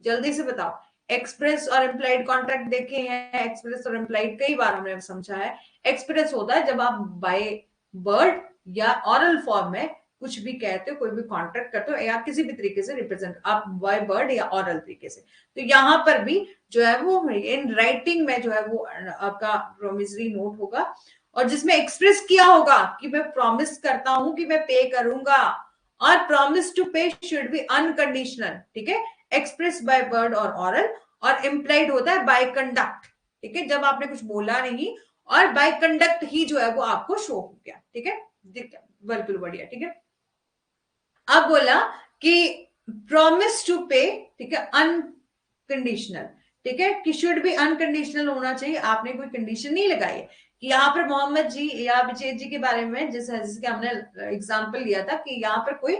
जल्दी से बताओ। एक्सप्रेस और इम्प्लाइड कॉन्ट्रैक्ट देखे हैं, एक्सप्रेस और इम्प्लाइड कई बार हमने समझा है। एक्सप्रेस होता है जब आप बाय वर्ड या ऑरल फॉर्म में कुछ भी कहते हो, कोई भी कॉन्ट्रैक्ट करते हो या किसी भी तरीके से रिप्रेजेंट आप बाय वर्ड या ऑरल तरीके से, तो यहाँ पर भी जो है वो इन राइटिंग में जो है वो आपका प्रोमिसरी नोट होगा, और जिसमें एक्सप्रेस किया होगा कि मैं प्रॉमिस करता हूं कि मैं पे करूंगा, और प्रॉमिस टू पे शुड बी अनकंडीशनल, ठीक है, एक्सप्रेस बाय वर्ड और ऑरल, और इम्प्लाइड होता है बाय कंडक्ट, ठीक है, जब आपने कुछ बोला नहीं और बाय कंडक्ट ही जो है वो आपको शो हो गया, ठीक है, बिल्कुल बढ़िया, ठीक है। अब बोला कि प्रॉमिस टू पे, ठीक है, अनकंडीशनल, ठीक है, कि शुड बी अनकंडीशनल होना चाहिए, आपने कोई कंडीशन नहीं लगाई है कि यहाँ पर मोहम्मद जी या अभिषेक जी के बारे में जैसे हमने एग्जांपल लिया था कि यहाँ पर कोई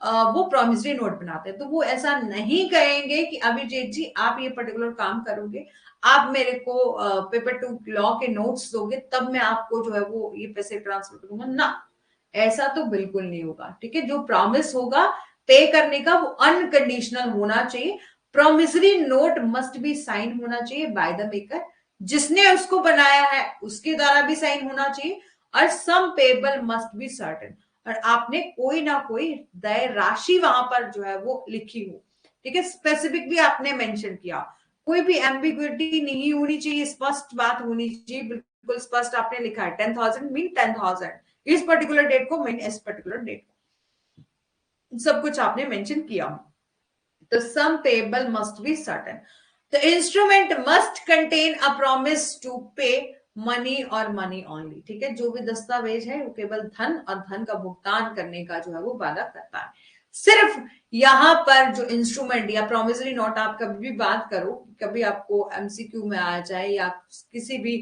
वो प्रॉमिसरी नोट बनाते हैं, तो वो ऐसा नहीं कहेंगे कि अभिजीत जी आप ये पर्टिकुलर काम करोगे, आप मेरे को पेपर टू लॉ के नोट्स दोगे, तब मैं आपको जो है वो ये पैसे ट्रांसफर करूंगा ना, ऐसा तो बिल्कुल नहीं होगा, ठीक है। जो प्रॉमिस होगा पे करने का वो अनकंडीशनल होना चाहिए, promissory note must be sign होना चाहिए बाय द मेकर, जिसने उसको बनाया है उसके द्वारा भी साइन होना चाहिए, और सम पेबल मस्ट बी सर्टेन, और आपने कोई ना कोई दय राशि वहां पर जो है वो लिखी हो, ठीक है, स्पेसिफिक भी आपने मेंशन किया, कोई भी एम्बिग्युइटी नहीं होनी चाहिए, स्पष्ट बात होनी चाहिए, बिल्कुल स्पष्ट आपने लिखा है 10,000 मीन 10,000, इस पर्टिकुलर डेट को मीन इस पर्टिकुलर डेट को, सब कुछ आपने मेंशन किया। तो sum payable must be certain, the instrument must contain a promise to pay money और मनी ओनली, ठीक है, जो भी दस्तावेज है वो केवल धन और धन का भुगतान करने का जो है वो वादा करता है। सिर्फ यहाँ पर जो इंस्ट्रूमेंट या प्रोमिसरी नोट आप कभी भी बात करो, कभी आपको एमसीक्यू में आ जाए या किसी भी,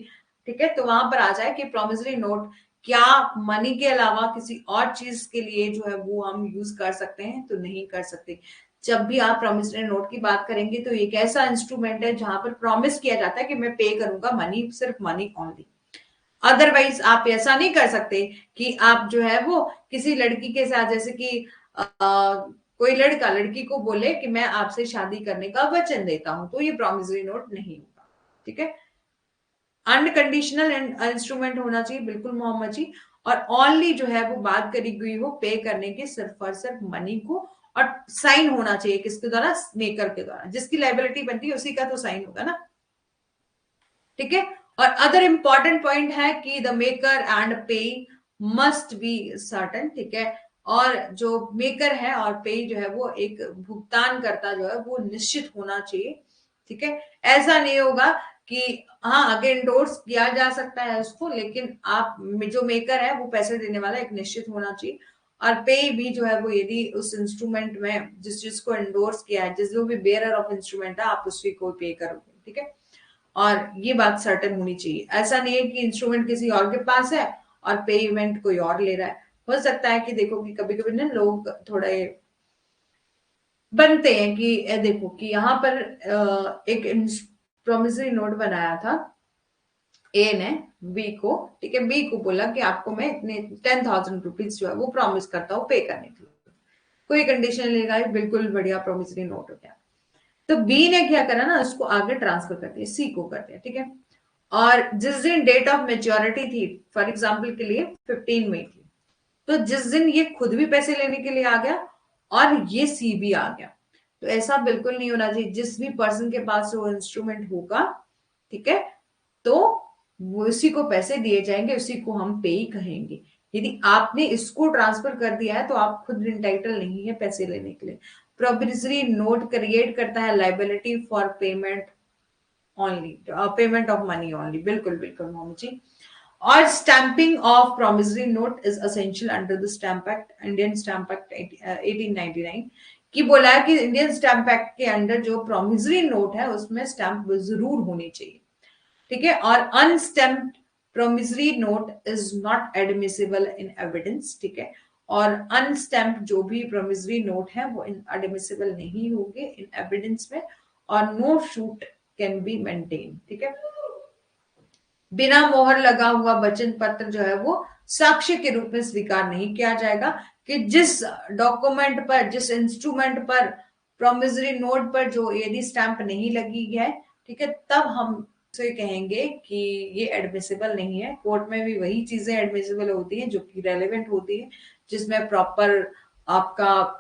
ठीक है, तो वहां पर आ जाए कि प्रोमिसरी नोट क्या मनी के अलावा किसी और चीज के लिए जो है वो हम यूज कर सकते हैं, तो नहीं कर सकते। जब भी आप प्रोमिसरी नोट की बात करेंगे तो एक ऐसा इंस्ट्रूमेंट है जहां पर प्रॉमिस किया जाता है कि मैं पे करूंगा मनी, सिर्फ मनी ओनली, अदरवाइज आप ऐसा नहीं कर सकते कि आप जो है वो किसी लड़की के साथ, जैसे कि कोई लड़का लड़की को बोले कि मैं आपसे शादी करने का वचन देता हूं, तो ये प्रॉमिसरी नोट नहीं होगा, ठीक है, अनकंडीशनल इंस्ट्रूमेंट होना चाहिए, बिल्कुल मोहम्मद जी, और ओनली जो है वो बात करी गई हो पे करने के सिर्फ और सिर्फ मनी को, और साइन होना चाहिए किसके द्वारा, मेकर के द्वारा, जिसकी लाइबिलिटी बनती है उसी का तो साइन होगा ना, ठीक है। और अदर इंपॉर्टेंट पॉइंट है कि the maker and payee must be certain, ठीक है, और जो मेकर है और पे जो है वो एक भुगतान करता जो है वो निश्चित होना चाहिए, ठीक है, ऐसा नहीं होगा कि हाँ आगे इंडोर्स किया जा सकता है उसको, लेकिन आप जो मेकर है वो पैसे देने वाला एक निश्चित होना चाहिए, और पे भी जो है वो यदि उस इंस्ट्रूमेंट में जिस चीज को इंडोर्स किया है, जिस जो भी बेयरर ऑफ इंस्ट्रूमेंट है आप उसी को पे करोगे, ठीक है, और ये बात सर्टेन होनी चाहिए, ऐसा नहीं है कि इंस्ट्रूमेंट किसी और के पास है और पेमेंट कोई और ले रहा है। हो सकता है कि देखो कि कभी कभी ना लोग थोड़े बनते हैं कि देखो कि यहाँ पर एक प्रोमिसरी नोट बनाया था ए ने बी को, ठीक है, बी को बोला कि आपको मैं इतने 10,000 रुपीज जो है वो प्रॉमिस करता हूँ पे करने के लिए, कोई कंडीशन लेगा, बिल्कुल बढ़िया प्रोमिसरी नोट हो गया। तो बी ने क्या करा ना, उसको आगे ट्रांसफर कर दिया, सी को कर दिया, ठीक है, और जिस दिन डेट ऑफ मेच्योरिटी थी, फॉर एग्जाम्पल के लिए 15 मई थी, तो जिस दिन ये खुद भी पैसे लेने के लिए आ गया और ये सी भी आ गया, तो ऐसा बिल्कुल नहीं होना चाहिए, जिस भी पर्सन के पास वो इंस्ट्रूमेंट होगा, ठीक है, तो वो उसी को पैसे दिए जाएंगे, उसी को हम पे ही कहेंगे। यदि आपने इसको ट्रांसफर कर दिया है तो आप खुद इंटाइटल नहीं है पैसे लेने के लिए। प्रोमिसरी नोट क्रिएट करता है liability for payment only, payment of money only, बिल्कुल बिल्कुल मोहम्मद जी। और stamping of promissory note is essential under the Stamp Act, Indian Stamp Act 1899 की बोला है कि इंडियन स्टैंप एक्ट के अंडर जो प्रोमिसरी नोट है उसमें स्टैंप जरूर होनी चाहिए, ठीक है, और unstamped promissory note is not admissible in evidence, ठीक है, और अनस्टैम्प्ड जो भी प्रोमिसरी नोट है वो एडमिसिबल नहीं होंगे इन एविडेंस में, और know shoot can be maintain, ठीक है, बिना मोहर लगा हुआ वचन पत्र जो है वो साक्ष्य के रूप में स्वीकार नहीं किया जाएगा, कि जिस डॉक्यूमेंट पर, जिस इंस्ट्रूमेंट पर, प्रोमिसरी नोट पर जो यदि स्टैंप नहीं लगी है, ठीक है, तब हम से कहेंगे कि ये एडमिसिबल नहीं है। कोर्ट में भी वही चीजें एडमिसिबल होती हैं जो कि रेलेवेंट होती है, जिसमें प्रॉपर आपका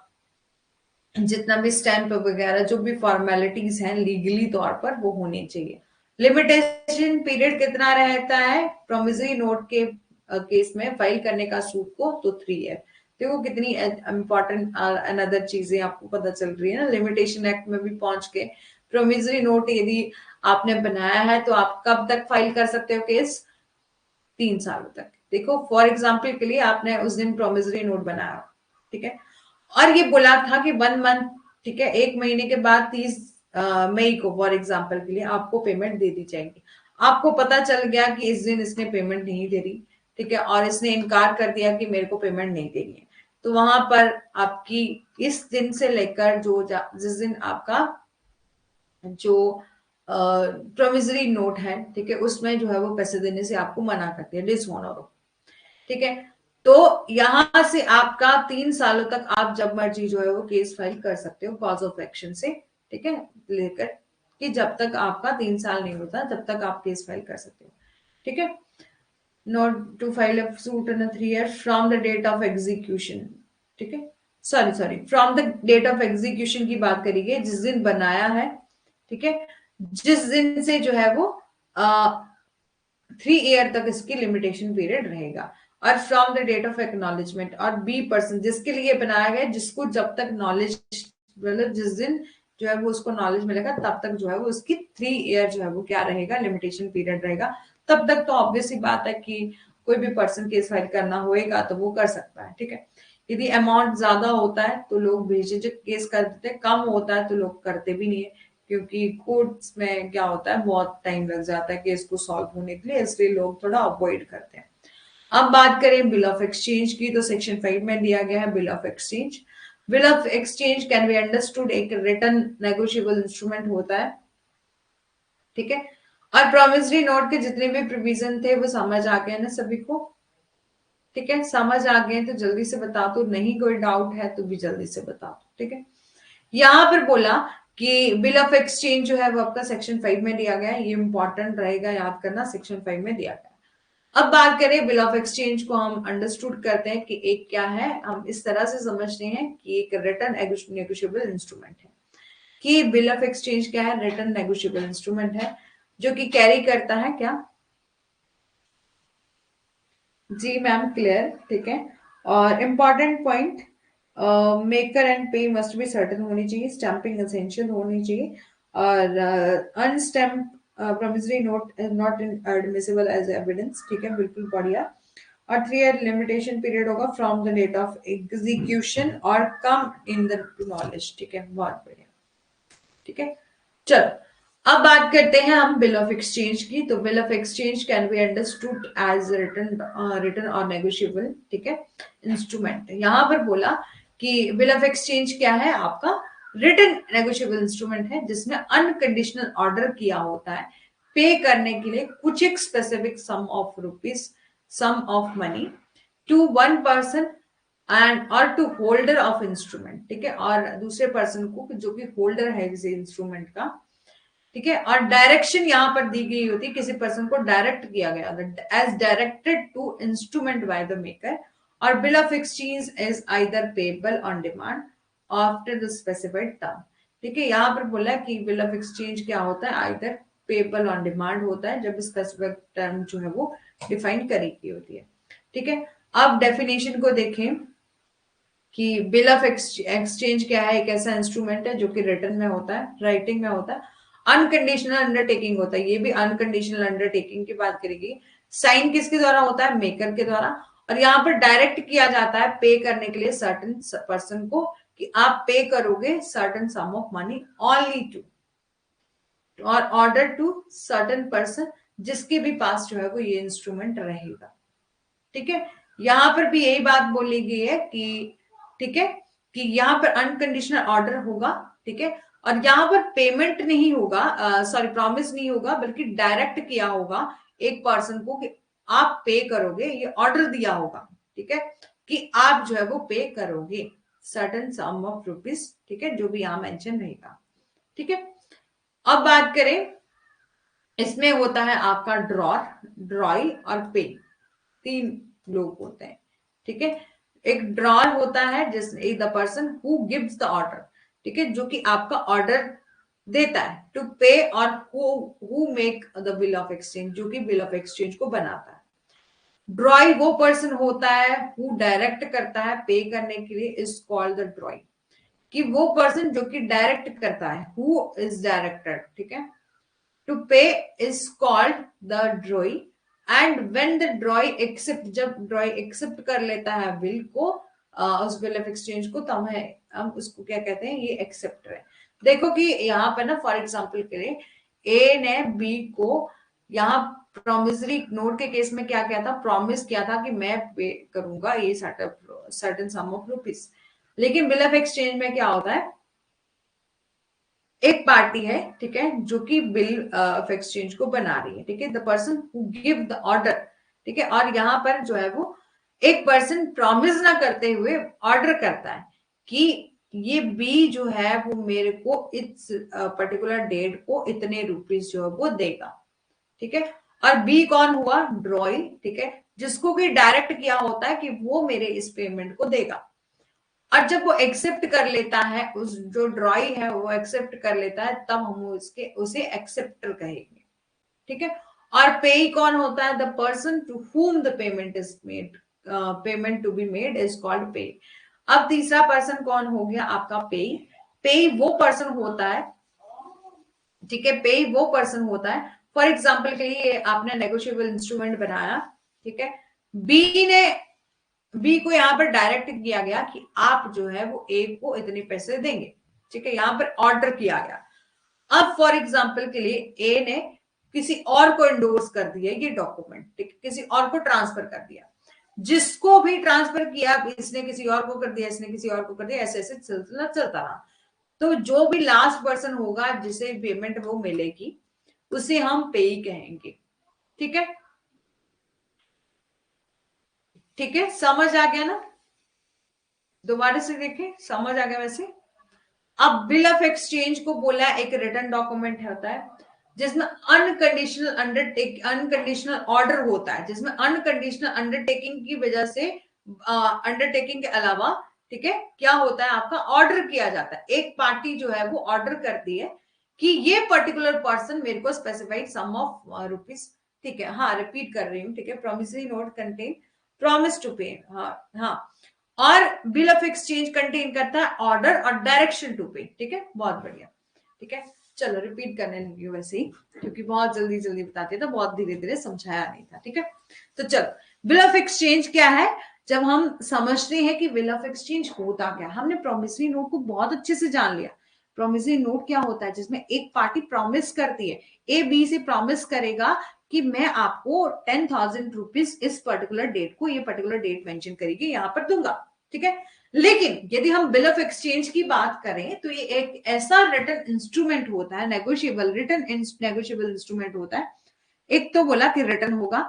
जितना भी स्टैंप वगैरह जो भी फॉर्मेलिटीज हैं लीगली तौर पर वो होनी चाहिए। लिमिटेशन पीरियड कितना रहता है प्रोमिसरी नोट के केस में फाइल करने का सूट को? तो 3 ईयर। देखो कितनी इंपॉर्टेंट अनदर चीजें आपको पता चल रही है ना, लिमिटेशन एक्ट में भी पहुंच के प्रोमिसरी नोट यदि आपने बनाया है तो आप कब तक फाइल कर सकते हो केस? 3 सालों तक। देखो फॉर एग्जाम्पल के लिए आपने उस दिन प्रोमिसरी नोट बनाया, ठीक है, और ये बोला था कि 1 मंथ, ठीक है, 1 महीने के बाद 30 मई को फॉर एग्जाम्पल के लिए आपको पेमेंट दे दी जाएगी। आपको पता चल गया कि इस दिन इसने पेमेंट नहीं दे रही, ठीक है, और इसने इनकार कर दिया कि मेरे को पेमेंट नहीं देनी है, तो वहां पर आपकी इस दिन से लेकर जिस दिन आपका जो प्रोमिसरी नोट है, ठीक है, उसमें जो है वो पैसे देने से आपको मना करती है, डिसऑनर हो, ठीक है। तो यहां से आपका 3 सालों तक आप जब मर्जी जो है वो केस फाइल कर सकते हो कॉज ऑफ एक्शन से, ठीक है, लेकर कि जब तक आपका 3 साल नहीं होता तब तक आप केस फाइल कर सकते हो, ठीक है। Not to file a suit in 3 year from the date of execution, ठीक है, sorry from the date of execution की बात करिए, जिस दिन बनाया है, ठीक है, जिस दिन से जो है वो 3 ईयर तक इसकी लिमिटेशन पीरियड रहेगा। और from the date of acknowledgement, और बी पर्सन जिसके लिए बनाया गया, जिसको जब तक नॉलेज, मतलब जिस दिन जो है वो उसको नॉलेज मिलेगा तब तक जो है वो उसकी 3 ईयर जो है वो क्या रहेगा, लिमिटेशन पीरियड रहेगा। तब तक तो ऑब्वियस ही बात है कि कोई भी पर्सन केस फाइल करना होएगा तो वो कर सकता है, ठीक है। यदि अमाउंट ज्यादा होता है तो लोग बेझिझक केस कर देते हैं, कम होता है तो लोग करते भी नहीं है, क्योंकि कोर्ट्स में क्या होता है बहुत टाइम लग जाता है केस को सॉल्व होने के लिए, इसलिए लोग थोड़ा अवॉइड करते हैं। अब बात करें बिल ऑफ एक्सचेंज की, तो सेक्शन 5 में दिया गया है bill of exchange. Bill of exchange can be understood एक रिटन नेगोशिएबल इंस्ट्रूमेंट होता है, ठीक है। और प्रोमिसरी नोट के जितने भी प्रोविजन थे वो समझ आ गए ना सभी को? ठीक है, समझ आ गए तो जल्दी से बता दो, नहीं कोई डाउट है तो भी जल्दी से बता दो, ठीक है। यहां पर बोला कि बिल ऑफ एक्सचेंज जो है वो आपका सेक्शन 5 में दिया गया है, ये इंपॉर्टेंट रहेगा याद करना, सेक्शन 5 में दिया गया है। अब बात करें बिल ऑफ एक्सचेंज को हम अंडरस्टूड करते हैं कि एक क्या है, हम इस तरह से समझते हैं कि एक रिटन नेगोशिएबल इंस्ट्रूमेंट है। कि बिल ऑफ एक्सचेंज क्या है? रिटन नेगोशिएबल इंस्ट्रूमेंट है जो कि कैरी करता है क्या? जी मैम क्लियर, ठीक है। और important point, maker and payee must be certain होनी चाहिए, स्टैंपिंग एसेंशियल होनी चाहिए, और unstamp promissory note not admissible as evidence, ठीक है, बिल्कुल बढ़िया। और 3 ईयर लिमिटेशन पीरियड होगा from the date of execution और कम इन द नॉलेज, ठीक है, बहुत बढ़िया, ठीक है। चलो अब बात करते हैं हम बिल ऑफ एक्सचेंज की। तो bill of exchange can be understood as written और नेगोशिएबल, ठीक है, इंस्ट्रूमेंट। यहां पर बोला कि बिल ऑफ एक्सचेंज क्या है? आपका रिटन नेगोशिएबल इंस्ट्रूमेंट है जिसमें अनकंडीशनल ऑर्डर किया होता है पे करने के लिए कुछ एक specific sum of rupees, sum of money to one person and और टू होल्डर ऑफ इंस्ट्रूमेंट, ठीक है, और दूसरे पर्सन को जो कि होल्डर है किसी इंस्ट्रूमेंट का, ठीक है। और डायरेक्शन यहां पर दी गई होती है, किसी पर्सन को डायरेक्ट किया गया as directed to instrument by the maker. और bill of exchange is either payable on demand after the specified term, ठीक है। यहां पर बोला कि बिल ऑफ एक्सचेंज क्या होता है? आइदर पेबल ऑन डिमांड होता है जब स्पेसिफिक टर्म जो है वो डिफाइन करी की होती है, ठीक है। अब डेफिनेशन को देखें कि बिल ऑफ एक्सचेंज क्या है? एक ऐसा इंस्ट्रूमेंट है जो कि रिटन में होता है, राइटिंग में होता है, अनकंडीशनल अंडरटेकिंग होता है, ये भी अनकंडीशनल अंडरटेकिंग की बात करेगी। साइन किसके द्वारा होता है? मेकर के द्वारा। और यहाँ पर डायरेक्ट किया जाता है पे करने के लिए सर्टन पर्सन को, कि आप पे करोगे certain sum of money only to, और ऑर्डर टू सर्टन पर्सन जिसके भी पास जो है वो ये इंस्ट्रूमेंट रहेगा, ठीक है। यहां पर भी यही बात बोली गई है कि, ठीक है, कि यहां पर अनकंडीशनल ऑर्डर होगा, ठीक है, और यहां पर पेमेंट नहीं होगा, सॉरी प्रॉमिस नहीं होगा, बल्कि डायरेक्ट किया होगा एक पर्सन को कि आप पे करोगे, ये ऑर्डर दिया होगा, ठीक है, कि आप जो है वो पे करोगे सर्टन सम ऑफ रुपीज, ठीक है, जो भी यहां मेंशन रहेगा, ठीक है। अब बात करें इसमें होता है आपका ड्रॉर, ड्रॉई और पे, तीन लोग होते हैं, ठीक है। एक ड्रॉर होता है जिस the person who gives the order, ठीक है, जो कि आपका ऑर्डर देता है, टू पे, और who make the bill of exchange, जो कि बिल ऑफ एक्सचेंज को बनाता है। ड्रॉई वो पर्सन होता है हु डायरेक्ट करता है पे करने के लिए, इज कॉल्ड द ड्रॉई, कि वो पर्सन जो कि डायरेक्ट करता है, हु इज डायरेक्टर, ठीक है। To pay is called the drawee, and when the drawee accept, जब ड्रॉई एक्सेप्ट कर लेता है बिल को, उस बिल ऑफ एक्सचेंज को, तो हम उसको क्या कहते हैं, ये एक्सेप्टर है। देखो कि यहाँ पे ना, फॉर एग्जांपल के लिए ए ने बी को यहाँ प्रोमिसरी नोट के केस में क्या किया था, प्रॉमिस किया था कि मैं पे करूंगा ये सर्टेन सम ऑफ रुपीज। लेकिन बिल ऑफ एक्सचेंज में क्या होता है, एक पार्टी है, ठीक है, जो कि बिल ऑफ एक्सचेंज को बना रही है, ठीक है, the person who give the order, ठीक है। और यहाँ पर जो है वो एक पर्सन प्रॉमिस ना करते हुए ऑर्डर करता है कि ये बी जो है वो मेरे को इस पर्टिकुलर डेट को इतने रुपीज जो है वो देगा, ठीक है। और बी कौन हुआ, ड्रॉई, ठीक है, जिसको कि डायरेक्ट किया होता है कि वो मेरे इस पेमेंट को देगा। और जब वो एक्सेप्ट कर लेता है, उस जो ड्रॉई है वो एक्सेप्ट कर लेता है, तब हम उसके उसे एक्सेप्टर कहेंगे, ठीक है। और पेई कौन होता है, the person to whom the payment is made, payment to be made is called payee. अब तीसरा पर्सन कौन हो गया आपका पेई। पेई वो पर्सन होता है, ठीक है, पेई वो पर्सन होता है, फॉर एग्जाम्पल के लिए आपने नेगोशिएबल इंस्ट्रूमेंट बनाया, ठीक है, बी ने, बी को यहाँ पर डायरेक्ट किया गया कि आप जो है वो ए को इतने पैसे देंगे, ठीक है, यहाँ पर ऑर्डर किया गया। अब फॉर एग्जाम्पल के लिए ए ने किसी और को एंडोर्स कर दिया ये डॉक्यूमेंट, ठीक है, किसी और को ट्रांसफर कर दिया, जिसको भी ट्रांसफर किया, इसने किसी और को कर दिया, इसने किसी और को कर दिया, ऐसे ऐसे सिलसिला चलता रहा। तो जो भी लास्ट पर्सन होगा जिसे पेमेंट वो मिलेगी, उसे हम पेई कहेंगे, ठीक है। ठीक है, समझ आ गया ना, दोबारा से देखें, समझ आ गया वैसे। अब बिल ऑफ एक्सचेंज को बोला एक रिटन डॉक्यूमेंट होता है जिसमें अनकंडीशनल ऑर्डर होता है, जिसमें अनकंडीशनल अंडरटेकिंग की वजह से, अंडरटेकिंग के अलावा, ठीक है, क्या होता है आपका, ऑर्डर किया जाता है। एक पार्टी जो है वो ऑर्डर करती है कि ये पर्टिकुलर पर्सन मेरे को स्पेसिफाइड सम ऑफ रुपीज, ठीक है, हाँ रिपीट कर रही हूँ, ठीक है, promissory note contain promise to pay, हाँ हाँ, और बिल ऑफ एक्सचेंज कंटेन करता है ऑर्डर और डायरेक्शन टू पे, ठीक है, बहुत बढ़िया, ठीक है। चलो रिपीट करने लगी हूँ वैसे ही, क्योंकि बहुत जल्दी जल्दी बताते तो बहुत धीरे धीरे समझाया नहीं था, ठीक है। तो चलो, बिल ऑफ एक्सचेंज क्या है, जब हम समझते हैं कि बिल ऑफ एक्सचेंज होता क्या, हमने प्रोमिसरी नोट को बहुत अच्छे से जान लिया। प्रोमिसरी नोट क्या होता है, जिसमें एक पार्टी प्रॉमिस करती है, ए बी से प्रॉमिस करेगा कि मैं आपको 10,000 रुपीज इस पर्टिकुलर डेट को, ये पर्टिकुलर डेट मेंशन करेगी, यहां पर दूंगा, ठीक है। लेकिन यदि हम बिल ऑफ एक्सचेंज की बात करें तो ये एक ऐसा रिटन इंस्ट्रूमेंट होता है, नेगोशिएबल नेगोशिएबल इंस्ट्रूमेंट होता है। एक तो बोला कि रिटन होगा,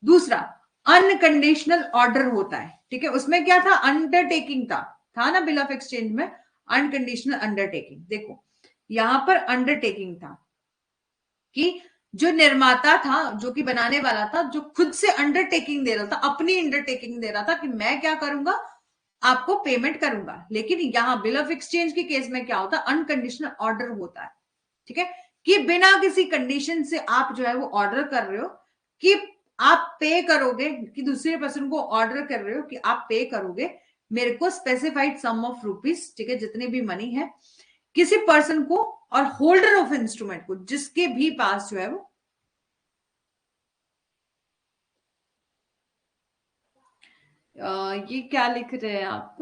दूसरा अनकंडीशनल ऑर्डर होता है, ठीक है। उसमें क्या था, अंडरटेकिंग था ना बिल ऑफ एक्सचेंज में, अनकंडीशनल अंडरटेकिंग। देखो यहां पर अंडरटेकिंग था कि जो निर्माता था, जो कि बनाने वाला था, जो खुद से अंडरटेकिंग दे रहा था, अपनी अंडरटेकिंग दे रहा था कि मैं क्या करूंगा, आपको पेमेंट करूंगा। लेकिन यहां बिल ऑफ एक्सचेंज के केस में क्या होता है, अनकंडीशनल ऑर्डर होता है, ठीक है, कि बिना किसी कंडीशन से आप जो है वो ऑर्डर कर रहे हो कि आप पे करोगे, कि दूसरे पर्सन को ऑर्डर कर रहे हो कि आप पे करोगे मेरे को स्पेसिफाइड सम ऑफ रुपीज, ठीक है, जितने भी मनी है, किसी पर्सन को, और होल्डर ऑफ इंस्ट्रूमेंट को, जिसके भी पास जो है वो, ये क्या लिख रहे हैं आप,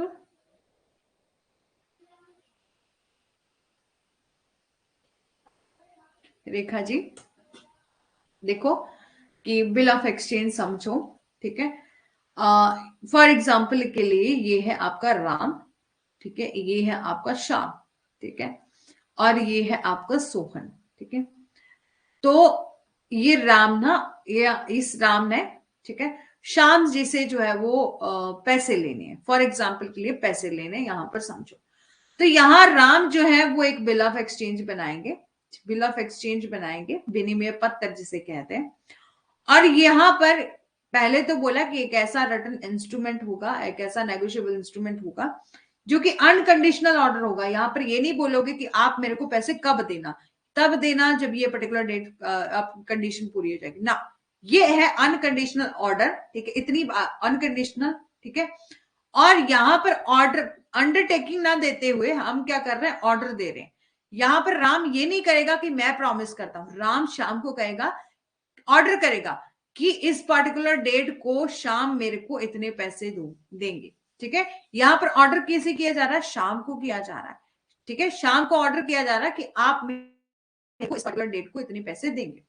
रेखा जी, देखो कि बिल ऑफ एक्सचेंज समझो, ठीक है। फॉर एग्जाम्पल के लिए ये है आपका राम, ठीक है, ये है आपका श्याम, ठीक है, और ये है आपका सोहन, ठीक है। तो ये राम ना, ये इस राम ने, ठीक है, श्याम जी से जो है वो पैसे लेने हैं, फॉर एग्जाम्पल के लिए पैसे लेने, यहां पर समझो। तो यहां राम जो है वो एक बिल ऑफ एक्सचेंज बनाएंगे, बिल ऑफ एक्सचेंज बनाएंगे, विनिमय पत्र जिसे कहते हैं। और यहां पर पहले तो बोला कि एक ऐसा रिटन इंस्ट्रूमेंट होगा, एक ऐसा नेगोशिएबल इंस्ट्रूमेंट होगा जो कि अनकंडीशनल ऑर्डर होगा। यहां पर ये नहीं बोलोगे कि आप मेरे को पैसे कब देना, तब देना जब ये पर्टिकुलर डेट आप कंडीशन पूरी हो जाएगी ना। ये है अनकंडीशनल ऑर्डर, ठीक है, इतनी अनकंडीशनल, ठीक है। और यहां पर ऑर्डर अंडरटेकिंग ना देते हुए हम क्या कर रहे हैं, ऑर्डर दे रहे हैं। यहां पर राम ये नहीं करेगा कि मैं प्रॉमिस करता हूं, राम शाम को कहेगा, ऑर्डर करेगा कि इस पर्टिकुलर डेट को शाम मेरे को इतने पैसे दो देंगे, ठीक है। यहां पर ऑर्डर कैसे किया जा रहा है, शाम को किया जा रहा है, ठीक है। शाम को ऑर्डर किया जा रहा है कि आप मेरे को इस पर्टिकुलर डेट को इतने पैसे देंगे।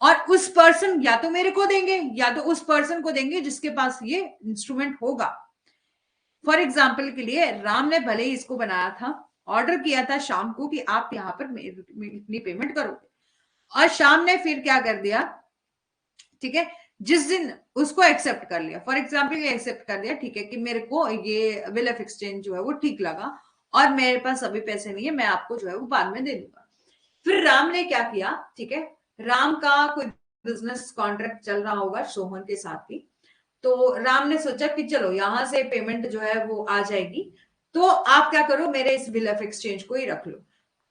और उस पर्सन या तो मेरे को देंगे या तो उस पर्सन को देंगे जिसके पास ये इंस्ट्रूमेंट होगा। फॉर एग्जाम्पल के लिए राम ने भले ही इसको बनाया था, ऑर्डर किया था शाम को कि आप यहां पर इतनी पेमेंट करोगे, और शाम ने फिर क्या कर दिया, ठीक है, जिस दिन उसको एक्सेप्ट कर लिया, फॉर एग्जाम्पल ये एक्सेप्ट कर दिया, ठीक है, कि मेरे को ये बिल ऑफ एक्सचेंज जो है वो ठीक लगा और मेरे पास अभी पैसे नहीं है, मैं आपको जो है वो बाद में दे दूंगा। फिर राम ने क्या किया, ठीक है, राम का कोई बिजनेस कॉन्ट्रैक्ट चल रहा होगा सोहन के साथ भी, तो राम ने सोचा कि चलो यहां से पेमेंट जो है वो आ जाएगी, तो आप क्या करो, मेरे इस बिल ऑफ एक्सचेंज को ही रख लो।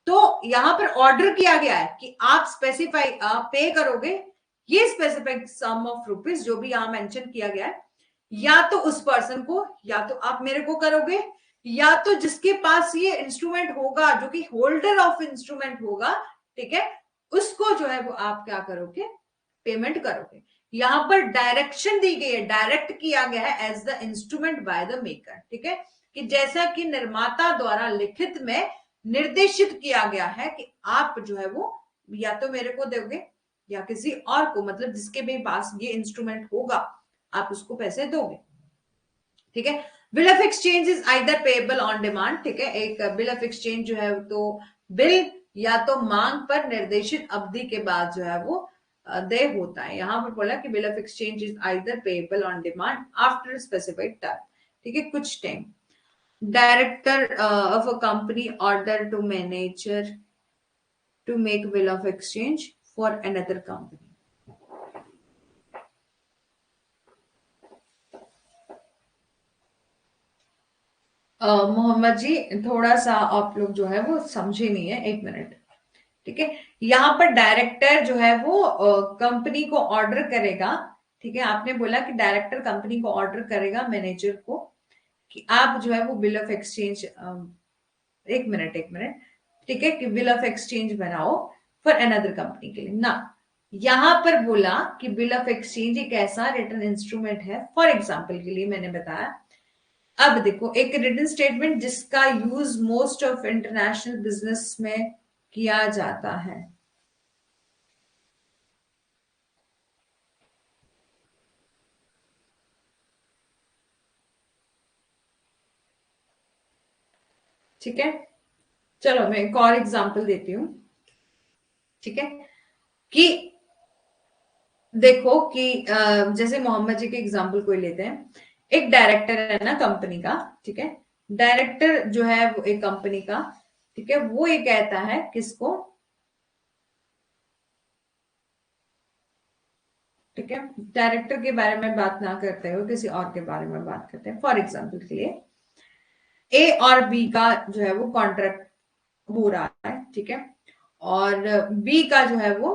तो यहां पर ऑर्डर किया गया है कि आप स्पेसिफाई पे करोगे ये स्पेसिफिक सम ऑफ रुपीज जो भी यहां मेंशन किया गया है, या तो उस पर्सन को, या तो आप मेरे को करोगे, या तो जिसके पास ये इंस्ट्रूमेंट होगा जो कि होल्डर ऑफ इंस्ट्रूमेंट होगा, ठीक है, उसको जो है वो आप क्या करोगे, पेमेंट करोगे। यहां पर डायरेक्शन दी गई है, डायरेक्ट किया गया है as the instrument by the maker, ठीक है, कि जैसा कि निर्माता द्वारा लिखित में निर्देशित किया गया है कि आप जो है वो या तो मेरे को दोगे या किसी और को, मतलब जिसके भी पास ये इंस्ट्रूमेंट होगा आप उसको पैसे दोगे, ठीक है। Bill of exchange is either payable on demand, ठीक है, एक बिल ऑफ एक्सचेंज जो है तो बिल या तो मांग पर निर्देशित अवधि के बाद जो है वो देय होता है। यहां पर बोला कि bill of exchange is either payable on demand after specified time, ठीक है, कुछ time. Director of a company order to manager to make bill of exchange for another company. Mohammed ji थोड़ा सा आप लोग जो है वो समझे नहीं है, एक मिनट, ठीक है। यहाँ पर डायरेक्टर जो है वो कंपनी को ऑर्डर करेगा, ठीक है, आपने बोला कि डायरेक्टर कंपनी को ऑर्डर करेगा मैनेजर को कि आप जो है वो बिल ऑफ एक्सचेंज, एक मिनट एक मिनट, ठीक है, कि बिल ऑफ एक्सचेंज बनाओ फॉर अनदर कंपनी के लिए ना। यहां पर बोला कि बिल ऑफ एक्सचेंज एक ऐसा रिटन इंस्ट्रूमेंट है, फॉर एग्जाम्पल के लिए मैंने बताया। अब देखो, एक रिटन स्टेटमेंट जिसका use most of international business में किया जाता है, ठीक है। चलो मैं एक और एग्जांपल देती हूँ, ठीक है, कि देखो कि जैसे मोहम्मद जी के एग्जांपल कोई लेते हैं, एक डायरेक्टर है ना कंपनी का, ठीक है, डायरेक्टर जो है वो एक कंपनी का, ठीक है, वो ये कहता है किसको, ठीक है, डायरेक्टर के बारे में बात ना करते हुए किसी और के बारे में बात करते हैं। फॉर एग्जाम्पल के लिए ए और बी का जो है वो कॉन्ट्रैक्ट हो रहा है, ठीक है, और बी का जो है वो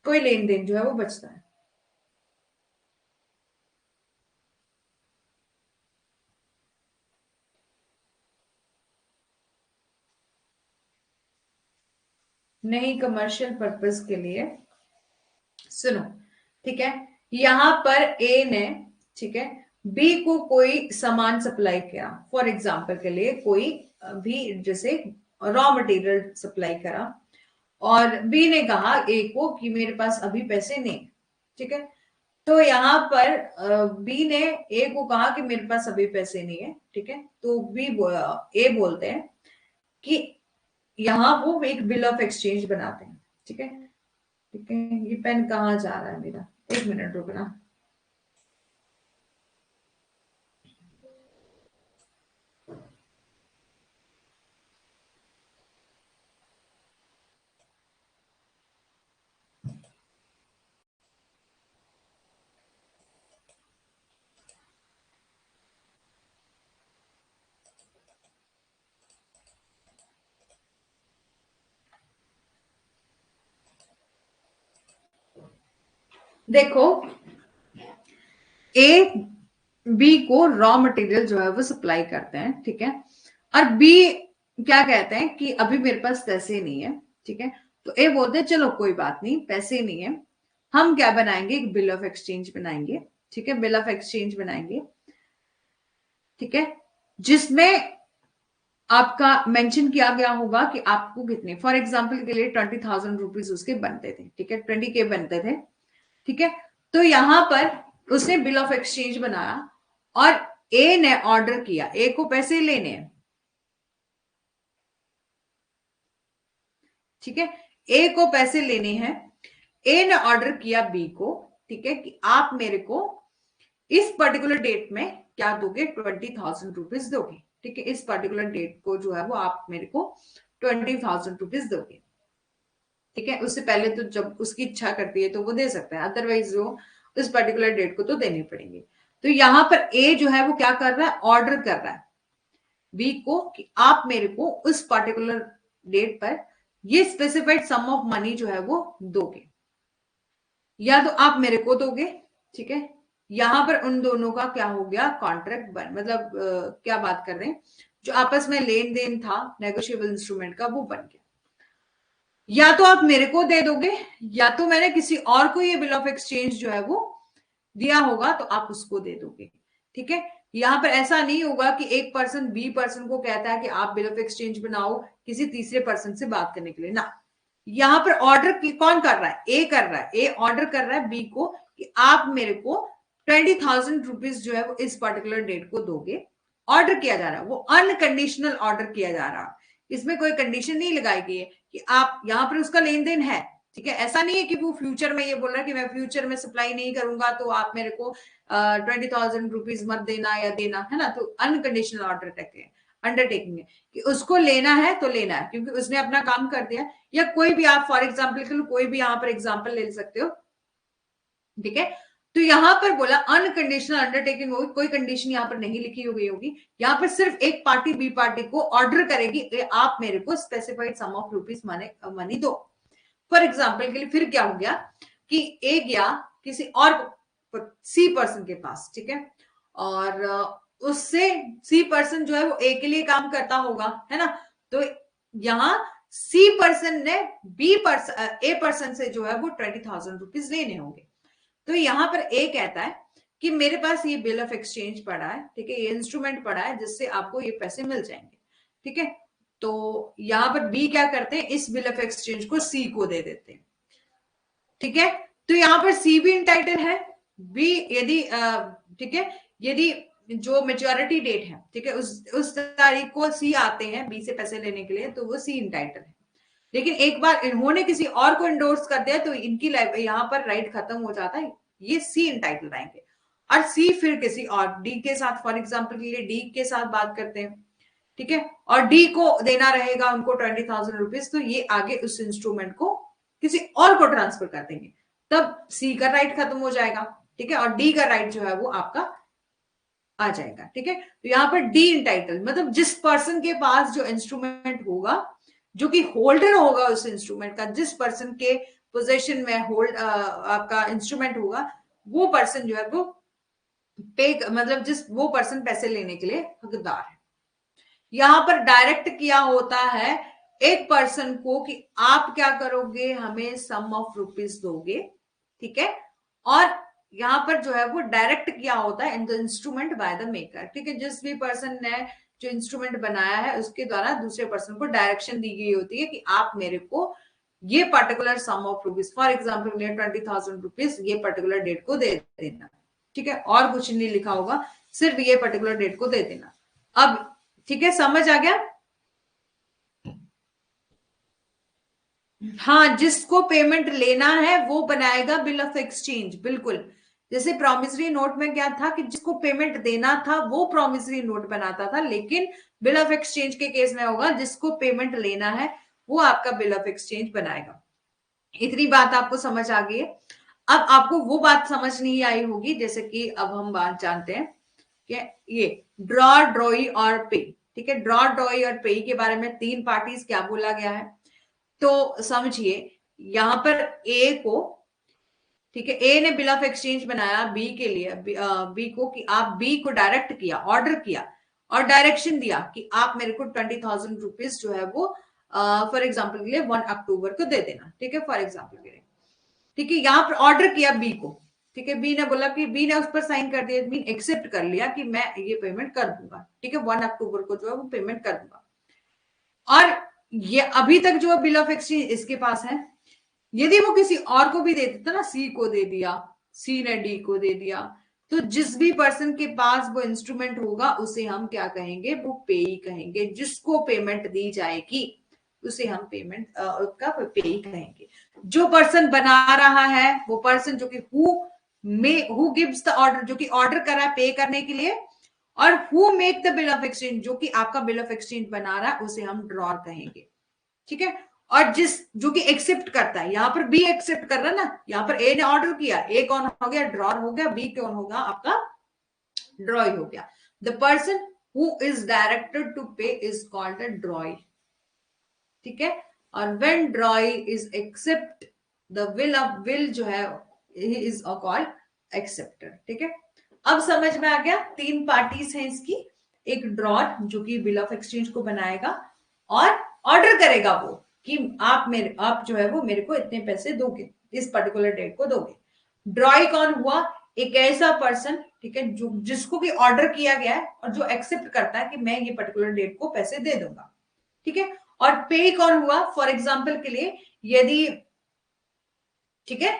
कोई लेन देन जो है वो बचता है। नहीं, कमर्शियल पर्पस के लिए, सुनो, ठीक है, यहां पर ए ने, ठीक है, बी को कोई सामान सप्लाई किया, फॉर एग्जाम्पल के लिए कोई भी जैसे रॉ मटेरियल सप्लाई करा, और बी ने कहा ए को कि मेरे पास अभी पैसे नहीं, ठीक है। तो यहाँ पर बी ने ए को कहा कि मेरे पास अभी पैसे नहीं है, ठीक है, तो ए बोलते हैं कि यहाँ वो एक बिल ऑफ एक्सचेंज बनाते हैं, ठीक है, ठीक है। ये पेन कहाँ जा रहा है मेरा, एक मिनट रुकना। देखो, ए बी को रॉ मटेरियल जो है वो सप्लाई करते हैं, ठीक है, और बी क्या कहते हैं कि अभी मेरे पास पैसे नहीं है, ठीक है, तो ए बोलते हैं चलो कोई बात नहीं, पैसे नहीं है, हम क्या बनाएंगे, एक बिल ऑफ एक्सचेंज बनाएंगे, ठीक है, बिल ऑफ एक्सचेंज बनाएंगे, ठीक है, जिसमें आपका मेंशन किया गया होगा कि आपको कितने, फॉर एग्जाम्पल के लिए 20,000 रुपीज उसके बनते थे, ठीक है, 20K बनते थे, ठीक है, तो यहां पर उसने बिल ऑफ एक्सचेंज बनाया और ए ने ऑर्डर किया, ए को पैसे लेने हैं, ठीक है, ए को पैसे लेने हैं, ए ने ऑर्डर किया बी को, ठीक है, कि आप मेरे को इस पर्टिकुलर डेट में क्या दोगे, 20,000 रुपीज दोगे, ठीक है, इस पर्टिकुलर डेट को जो है वो आप मेरे को 20,000 रुपीज दोगे, ठीक है, उससे पहले तो जब उसकी इच्छा करती है तो वो दे सकता है, अदरवाइज वो इस पर्टिकुलर डेट को तो देनी पड़ेंगे। तो यहां पर ए जो है वो क्या कर रहा है, ऑर्डर कर रहा है बी को कि आप मेरे को उस पर्टिकुलर डेट पर ये स्पेसिफाइड सम ऑफ मनी जो है वो दोगे, या तो आप मेरे को दोगे, ठीक है, यहां पर उन दोनों का क्या हो गया, कॉन्ट्रैक्ट बन, मतलब क्या बात कर रहे हैं, जो आपस में लेन देन था नेगोशिएबल इंस्ट्रूमेंट का वो बन गया, या तो आप मेरे को दे दोगे, या तो मैंने किसी और को ये बिल ऑफ एक्सचेंज जो है वो दिया होगा तो आप उसको दे दोगे, ठीक है, यहां पर ऐसा नहीं होगा कि एक पर्सन बी पर्सन को कहता है कि आप बिल ऑफ एक्सचेंज बनाओ किसी तीसरे पर्सन से बात करने के लिए ना, यहां पर ऑर्डर कौन कर रहा है, ए कर रहा है, ए ऑर्डर कर रहा है बी को कि आप मेरे को 20,000 रुपीज जो है वो इस पर्टिकुलर डेट को दोगे, ऑर्डर किया जा रहा है, वो अनकंडीशनल ऑर्डर किया जा रहा है, इसमें कोई कंडीशन नहीं लगाई गई है कि आप यहां पर उसका लेन देन है, ठीक है, ऐसा नहीं है कि वो फ्यूचर में ये बोल रहा है कि मैं फ्यूचर में सप्लाई नहीं करूंगा तो आप मेरे को 20,000 रुपीज मत देना या देना, है ना, तो अनकंडीशनल ऑर्डर टेक है, अंडरटेकिंग है कि उसको लेना है तो लेना है क्योंकि उसने अपना काम कर दिया, या कोई भी आप फॉर एग्जाम्पल के लिए कोई भी यहाँ पर एग्जाम्पल ले सकते हो, ठीक है, तो यहां पर बोला अनकंडीशनल अंडरटेकिंग होगी, कोई कंडीशन यहाँ पर नहीं लिखी हो गई होगी, यहाँ पर सिर्फ एक पार्टी बी पार्टी को ऑर्डर करेगी आप मेरे को specified sum of rupees money दो, फॉर एग्जाम्पल के लिए फिर क्या हो गया कि ए गया किसी और सी पर्सन के पास, ठीक है, और उससे सी पर्सन जो है वो ए के लिए काम करता होगा, है ना, तो यहां सी पर्सन ने बी पर्सन ए पर्सन से जो है वो 20,000 रुपीज लेने होंगे, तो यहां पर ए कहता है कि मेरे पास ये बिल ऑफ एक्सचेंज पड़ा है, ठीक है, ये इंस्ट्रूमेंट पड़ा है जिससे आपको ये पैसे मिल जाएंगे, ठीक है, तो यहां पर बी क्या करते हैं, इस बिल ऑफ एक्सचेंज को सी को दे देते हैं, ठीक है, तो यहां पर सी भी इंटाइटल है, बी यदि ठीक है, यदि जो मेच्योरिटी डेट है, ठीक है, उस तारीख को सी आते हैं बी से पैसे लेने के लिए तो वो सी इंटाइटल है, लेकिन एक बार इन्होंने किसी और को इंडोर्स कर दिया तो इनकी यहाँ पर राइट खत्म हो जाता है, ये सी इंटाइटल आएंगे, और सी फिर किसी और डी के साथ, फॉर एग्जाम्पल के लिए डी के साथ बात करते हैं, ठीक है, और डी को देना रहेगा उनको 20,000 रुपीज, तो ये आगे उस इंस्ट्रूमेंट को किसी और को ट्रांसफर कर देंगे, तब सी का राइट खत्म हो जाएगा, ठीक है, और डी का राइट जो है वो आपका आ जाएगा, ठीक है, तो यहाँ पर डी इंटाइटल मतलब जिस पर्सन के पास जो इंस्ट्रूमेंट होगा, जो कि होल्डर होगा उस इंस्ट्रूमेंट का, जिस पर्सन के पोजेशन में होल्ड आपका इंस्ट्रूमेंट होगा, वो पर्सन जो है वो पे, मतलब जिस वो पर्सन पैसे लेने के लिए हकदार है, यहां पर डायरेक्ट किया होता है एक पर्सन को कि आप क्या करोगे, हमें सम ऑफ रुपीज दोगे, ठीक है, और यहां पर जो है वो डायरेक्ट किया होता है in the instrument by the maker, ठीक है, जिस भी पर्सन ने जो इंस्ट्रूमेंट बनाया है उसके द्वारा दूसरे पर्सन को डायरेक्शन दी गई होती है कि आप मेरे को ये particular sum of rupees, for example 20,000 rupees ये पर्टिकुलर डेट को दे देना, ठीक है, और कुछ नहीं लिखा होगा, सिर्फ ये पर्टिकुलर डेट को दे देना, अब ठीक है, समझ आ गया, हाँ, जिसको पेमेंट लेना है वो बनाएगा बिल ऑफ एक्सचेंज, बिल्कुल, जैसे प्रॉमिसरी नोट में क्या था कि जिसको पेमेंट देना था वो प्रॉमिसरी नोट बनाता था, लेकिन बिल ऑफ एक्सचेंज के केस में होगा जिसको पेमेंट लेना है वो आपका बिल ऑफ एक्सचेंज बनाएगा, इतनी बात आपको समझ आ गई है। अब आपको वो बात समझ नहीं आई होगी, जैसे कि अब हम बात जानते हैं कि ये ड्रॉ, ड्रॉई और पे, ठीक है, ड्रॉ, ड्रॉई और पे के बारे में तीन पार्टीज क्या बोला गया है, तो समझिए यहां पर ए को ठीक है, ए ने बिल ऑफ एक्सचेंज बनाया बी के लिए, बी को, कि आप बी को डायरेक्ट किया, ऑर्डर किया और डायरेक्शन दिया कि आप मेरे को 20,000 रुपीज जो है वो फॉर एग्जाम्पल के लिए 1 अक्टूबर को दे देना। ठीक है, फॉर एग्जाम्पल के लिए। ठीक है, यहाँ पर ऑर्डर किया बी को। ठीक है, बी ने बोला कि बी ने उस पर साइन कर दिया, बी एक्सेप्ट कर लिया कि मैं ये पेमेंट कर दूंगा। ठीक है, 1 अक्टूबर को जो है वो पेमेंट कर दूंगा। और ये अभी तक जो बिल ऑफ एक्सचेंज इसके पास है, यदि वो किसी और को भी दे देता ना, सी को दे दिया, सी ने डी को दे दिया, तो जिस भी पर्सन के पास वो इंस्ट्रूमेंट होगा उसे हम क्या कहेंगे, वो पेई कहेंगे। जिसको पेमेंट दी जाएगी उसे हम पेमेंट उसका पेई कहेंगे। जो पर्सन बना रहा है, वो पर्सन जो कि हु गिव्स द ऑर्डर, जो कि ऑर्डर कर रहा है पे करने के लिए, और who make the bill of exchange, जो कि आपका बिल ऑफ एक्सचेंज बना रहा है, उसे हम ड्रॉर कहेंगे। ठीक है, और जिस जो कि एक्सेप्ट करता है, यहां पर बी एक्सेप्ट कर रहा है ना, यहां पर ए ने ऑर्डर किया, ए कौन हो गया, ड्रॉर हो गया, बी कौन होगा, आपका ड्रॉय हो गया। The person who is directed to pay is called a drawee. ठीक है, और when drawee is accept the will जो है इज कॉल्ड एक्सेप्टर। ठीक है, अब समझ में आ गया, 3 पार्टीज हैं इसकी। एक ड्रॉर जो कि बिल ऑफ एक्सचेंज को बनाएगा और ऑर्डर करेगा वो कि आप जो है वो मेरे को इतने पैसे दोगे, इस पर्टिकुलर डेट को दोगे। ड्रॉय कौन हुआ, एक ऐसा पर्सन, ठीक है, जो जिसको भी ऑर्डर किया गया है और जो एक्सेप्ट करता है कि मैं ये पर्टिकुलर डेट को पैसे दे दूंगा। ठीक है, और पे कौन हुआ, फॉर एग्जाम्पल के लिए यदि, ठीक है,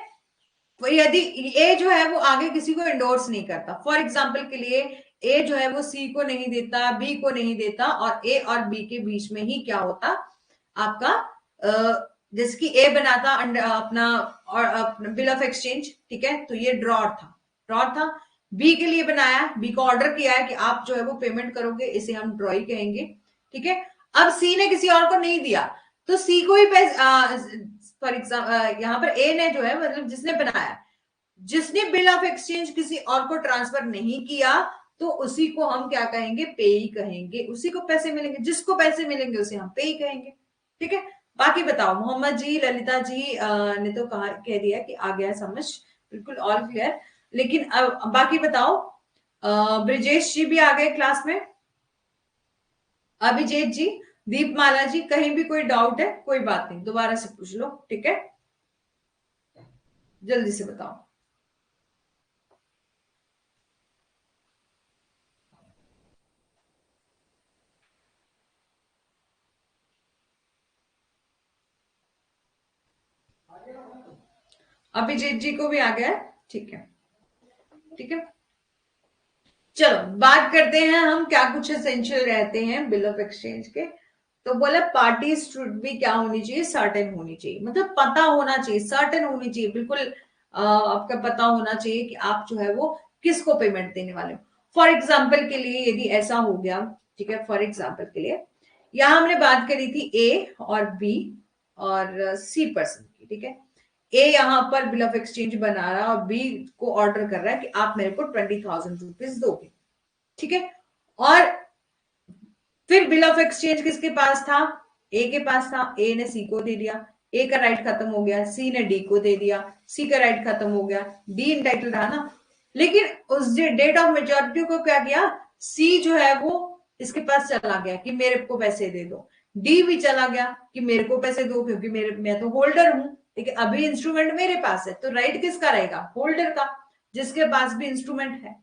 यदि ए जो है वो आगे किसी को एंडोर्स नहीं करता, फॉर एग्जाम्पल के लिए ए जो है वो सी को नहीं देता, बी को नहीं देता, और ए और बी के बीच में ही क्या होता आपका, जैसे कि ए बनाता अपना और अपना बिल ऑफ एक्सचेंज। ठीक है, तो ये ड्रॉर था, बी के लिए बनाया, बी को ऑर्डर किया है कि आप जो है वो पेमेंट करोगे, इसे हम ड्रॉई कहेंगे। ठीक है, अब सी ने किसी और को नहीं दिया, तो सी को ही पैसे, फॉर एग्जाम्पल यहाँ पर ए ने जो है मतलब जिसने बनाया, जिसने बिल ऑफ एक्सचेंज किसी और को ट्रांसफर नहीं किया, तो उसी को हम क्या कहेंगे, पेई कहेंगे। उसी को पैसे मिलेंगे, जिसको पैसे मिलेंगे उसे हम पेई कहेंगे। ठीक है, बाकी बताओ, मोहम्मद जी, ललिता जी ने तो कहा, कह दिया कि आ गया समझ, बिल्कुल ऑल क्लियर। लेकिन अब बाकी बताओ, ब्रिजेश जी भी आ गए क्लास में, अभिजीत जी, दीपमाला जी, कहीं भी कोई डाउट है कोई बात नहीं, दोबारा से पूछ लो। ठीक है, जल्दी से बताओ। अभिजीत जी को भी आ गया है, ठीक है। ठीक है, चलो बात करते हैं हम क्या कुछ एसेंशियल रहते हैं बिल ऑफ एक्सचेंज के। तो बोला पार्टीज शुड भी क्या होनी चाहिए, सर्टेन होनी चाहिए, मतलब पता होना चाहिए, सर्टेन होनी चाहिए, बिल्कुल आपका पता होना चाहिए कि आप जो है वो किसको पेमेंट देने वाले हो। फॉर एग्जाम्पल के लिए यदि ऐसा हो गया, ठीक है, फॉर एग्जाम्पल के लिए यहां हमने बात करी थी ए और बी और सी पर्सन की। ठीक है, ए यहां पर बिल ऑफ एक्सचेंज बना रहा है और बी को ऑर्डर कर रहा है कि आप मेरे को 20,000 रुपीज दोगे। ठीक है, और फिर बिल ऑफ एक्सचेंज किसके पास था, ए के पास था, ए ने सी को दे दिया, ए का राइट खत्म हो गया, सी ने डी को दे दिया, सी का राइट खत्म हो गया, डी इंटाइटल रहा ना। लेकिन उस डेट ऑफ मेजोरिटी को क्या किया, सी जो है वो इसके पास चला गया कि मेरे को पैसे दे दो, डी भी चला गया कि मेरे को पैसे दो, क्योंकि मैं तो होल्डर हूं। ठीक है, अभी इंस्ट्रूमेंट मेरे पास है, तो राइट किसका रहेगा, होल्डर का, जिसके पास भी इंस्ट्रूमेंट है।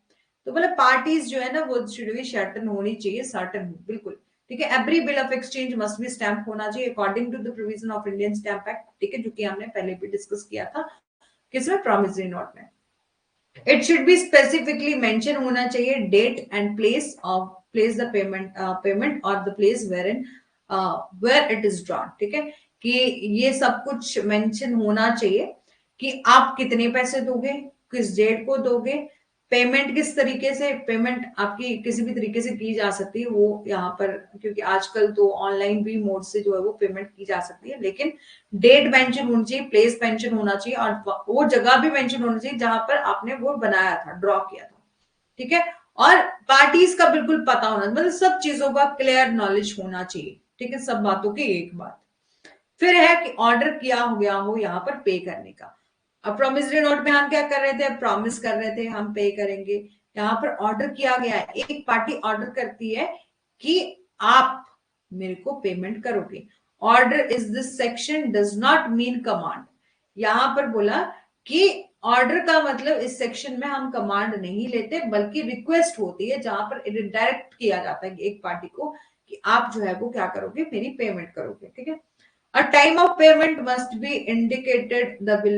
तो बोले पार्टीज जो है ना वो शुड बी सर्टेन होनी चाहिए, सर्टेन बिल्कुल। ठीक है, every bill of exchange must be stamp होना चाहिए according to the provision of Indian stamp act. ठीक है, जो कि हमने पहले भी डिस्कस किया था किसमें, प्रॉमिसरी नोट में। It should be specifically mention होना चाहिए date and place the payment और the place where it is drawn. ठीक है, कि ये सब कुछ मेंशन होना चाहिए कि आप कितने पैसे दोगे, किस डेट को दोगे, पेमेंट किस तरीके से, पेमेंट आपकी किसी भी तरीके से की जा सकती है वो यहाँ पर, क्योंकि आजकल तो ऑनलाइन भी मोड से जो है वो पेमेंट की जा सकती है, लेकिन डेट मेंशन होनी चाहिए, प्लेस मेंशन होना चाहिए, और वो जगह भी मेंशन होनी चाहिए जहां पर आपने वो बनाया था, ड्रॉ किया था। ठीक है, और पार्टीज का बिल्कुल पता होना, मतलब सब चीजों का क्लियर नॉलेज होना चाहिए। ठीक है, सब बातों की एक बात। फिर है कि ऑर्डर किया हो गया हो यहाँ पर पे करने का। अब प्रोमिसरी नोट में हम क्या कर रहे थे, प्रॉमिस कर रहे थे हम पे करेंगे। यहाँ पर ऑर्डर किया गया है, एक पार्टी ऑर्डर करती है कि आप मेरे को पेमेंट करोगे। Order is this section does not mean command. यहां पर बोला कि ऑर्डर का मतलब इस सेक्शन में हम कमांड नहीं लेते बल्कि रिक्वेस्ट होती है, जहां पर डायरेक्ट किया जाता है एक पार्टी को कि आप जो है वो क्या करोगे, मेरी पेमेंट करोगे। ठीक है। A time of payment must be indicated the bill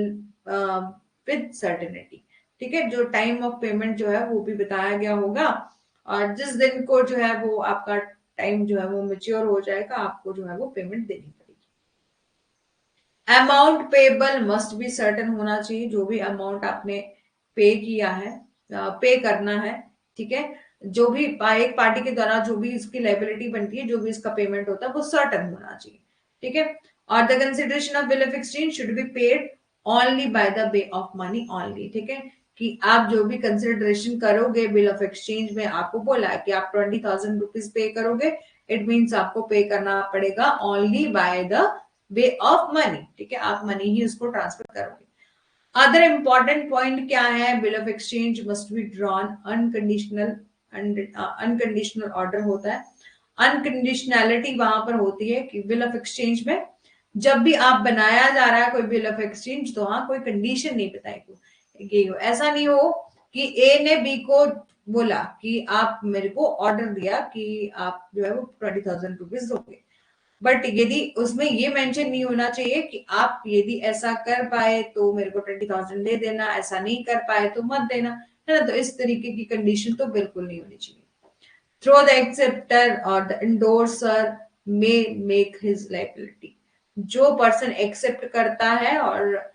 with certainty। ठीक है, जो टाइम ऑफ पेमेंट जो है वो भी बताया गया होगा, और जिस दिन को जो है वो आपका टाइम जो है वो मेच्योर हो जाएगा, आपको जो है वो पेमेंट देनी पड़ेगी। Amount payable must be certain होना चाहिए, जो भी अमाउंट आपने पे किया है, पे करना है। ठीक है, जो भी एक पार्टी के द्वारा जो भी इसकी लाइबिलिटी बनती है, जो भी इसका पेमेंट होता है, वो सर्टेन होना चाहिए। ठीक है, और the consideration of bill of exchange should be paid only by the way of money only. ठीक है, कि आप जो भी कंसिडरेशन करोगे बिल ऑफ एक्सचेंज में, आपको बोला कि आप 20,000 रुपीज पे करोगे, इट मीन्स आपको पे करना पड़ेगा only by the way of money. ठीक है, आप मनी ही उसको ट्रांसफर करोगे। अदर इंपॉर्टेंट पॉइंट क्या है, bill of exchange must be drawn unconditional, unconditional order होता है। अनकंडीशनैलिटी वहां पर होती है कि बिल ऑफ एक्सचेंज में जब भी आप बनाया जा रहा है कोई बिल ऑफ एक्सचेंज, तो हाँ कोई कंडीशन नहीं बताएगी। ऐसा नहीं हो कि ए ने बी को बोला कि आप मेरे को ऑर्डर दिया कि आप जो है वो 20,000 रुपीज दोगे, बट यदि उसमें ये मेंशन नहीं होना चाहिए कि आप यदि ऐसा कर पाए तो मेरे को 20,000 दे देना, ऐसा नहीं कर पाए तो मत देना, है ना। तो इस तरीके की कंडीशन तो बिल्कुल नहीं होनी चाहिए। थ्रो द एक्सेप्टर और the endorser may make his liability. जो पर्सन एक्सेप्ट करता है और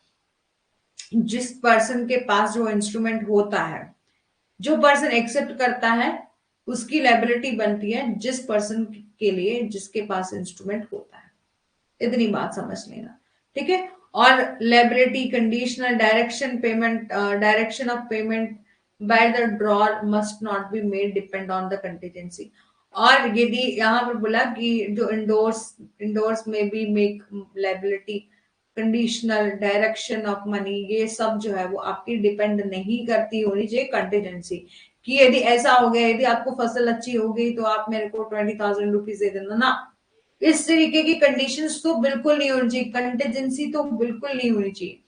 जिस पर्सन के पास जो इंस्ट्रूमेंट होता है, जो पर्सन एक्सेप्ट करता है उसकी लाइबिलिटी बनती है जिस पर्सन के लिए जिसके पास इंस्ट्रूमेंट होता है। इतनी बात समझ लेना। ठीक है, और liability conditional direction payment, direction of payment by the drawer must not be made depend on the contingency. और यदि यहाँ पर बोला कि जो इंडोर्स में भी make liability conditional direction of money, ये सब जो है वो आपकी डिपेंड नहीं करती होनी चाहिए कंटीजेंसी, कि यदि ऐसा हो गया, यदि आपको फसल अच्छी हो गई तो आप मेरे को 20,000 रुपीज दे देना ना। इस तरीके की कंडीशंस तो बिल्कुल नहीं होनी चाहिए, कंटीजेंसी तो बिल्कुल नहीं होनी चाहिए।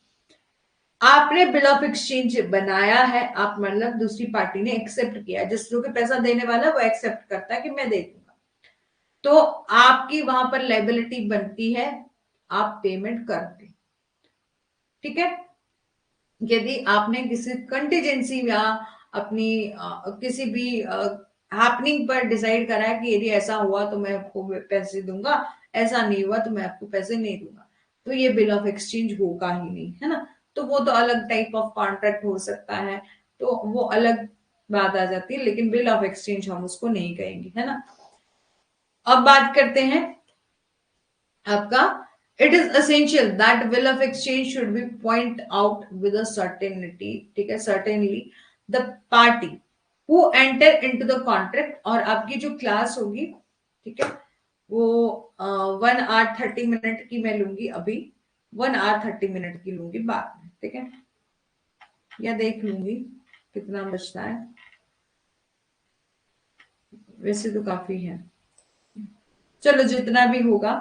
आपने बिल ऑफ एक्सचेंज बनाया है, आप मतलब दूसरी पार्टी ने एक्सेप्ट किया, जिस जो कि पैसा देने वाला है वो एक्सेप्ट करता है कि मैं दे दूंगा, तो आपकी वहां पर लाइबिलिटी बनती है, आप पेमेंट कर दें। ठीक है, यदि आपने किसी कंटीजेंसी या अपनी किसी भी हैपनिंग पर डिसाइड करा है कि यदि ऐसा हुआ तो मैं आपको पैसे दूंगा, ऐसा नहीं हुआ तो मैं आपको पैसे नहीं दूंगा, तो ये बिल ऑफ एक्सचेंज होगा ही नहीं, है ना। तो वो तो अलग टाइप ऑफ कॉन्ट्रैक्ट हो सकता है, तो वो अलग बात आ जाती है, लेकिन बिल ऑफ एक्सचेंज हम उसको नहीं कहेंगे, है ना। अब बात करते हैं आपका, it is essential that bill of exchange should be point out with a certainty. ठीक है, certainly the party who enter into the contract, और आपकी जो क्लास होगी, ठीक है, वो 1 hour 30 minute की मैं लूंगी अभी, 1 hour 30 minute की लूंगी बाद में। ठीक है, या देख लूंगी कितना बचता है, वैसे तो काफी है, चलो जितना भी होगा,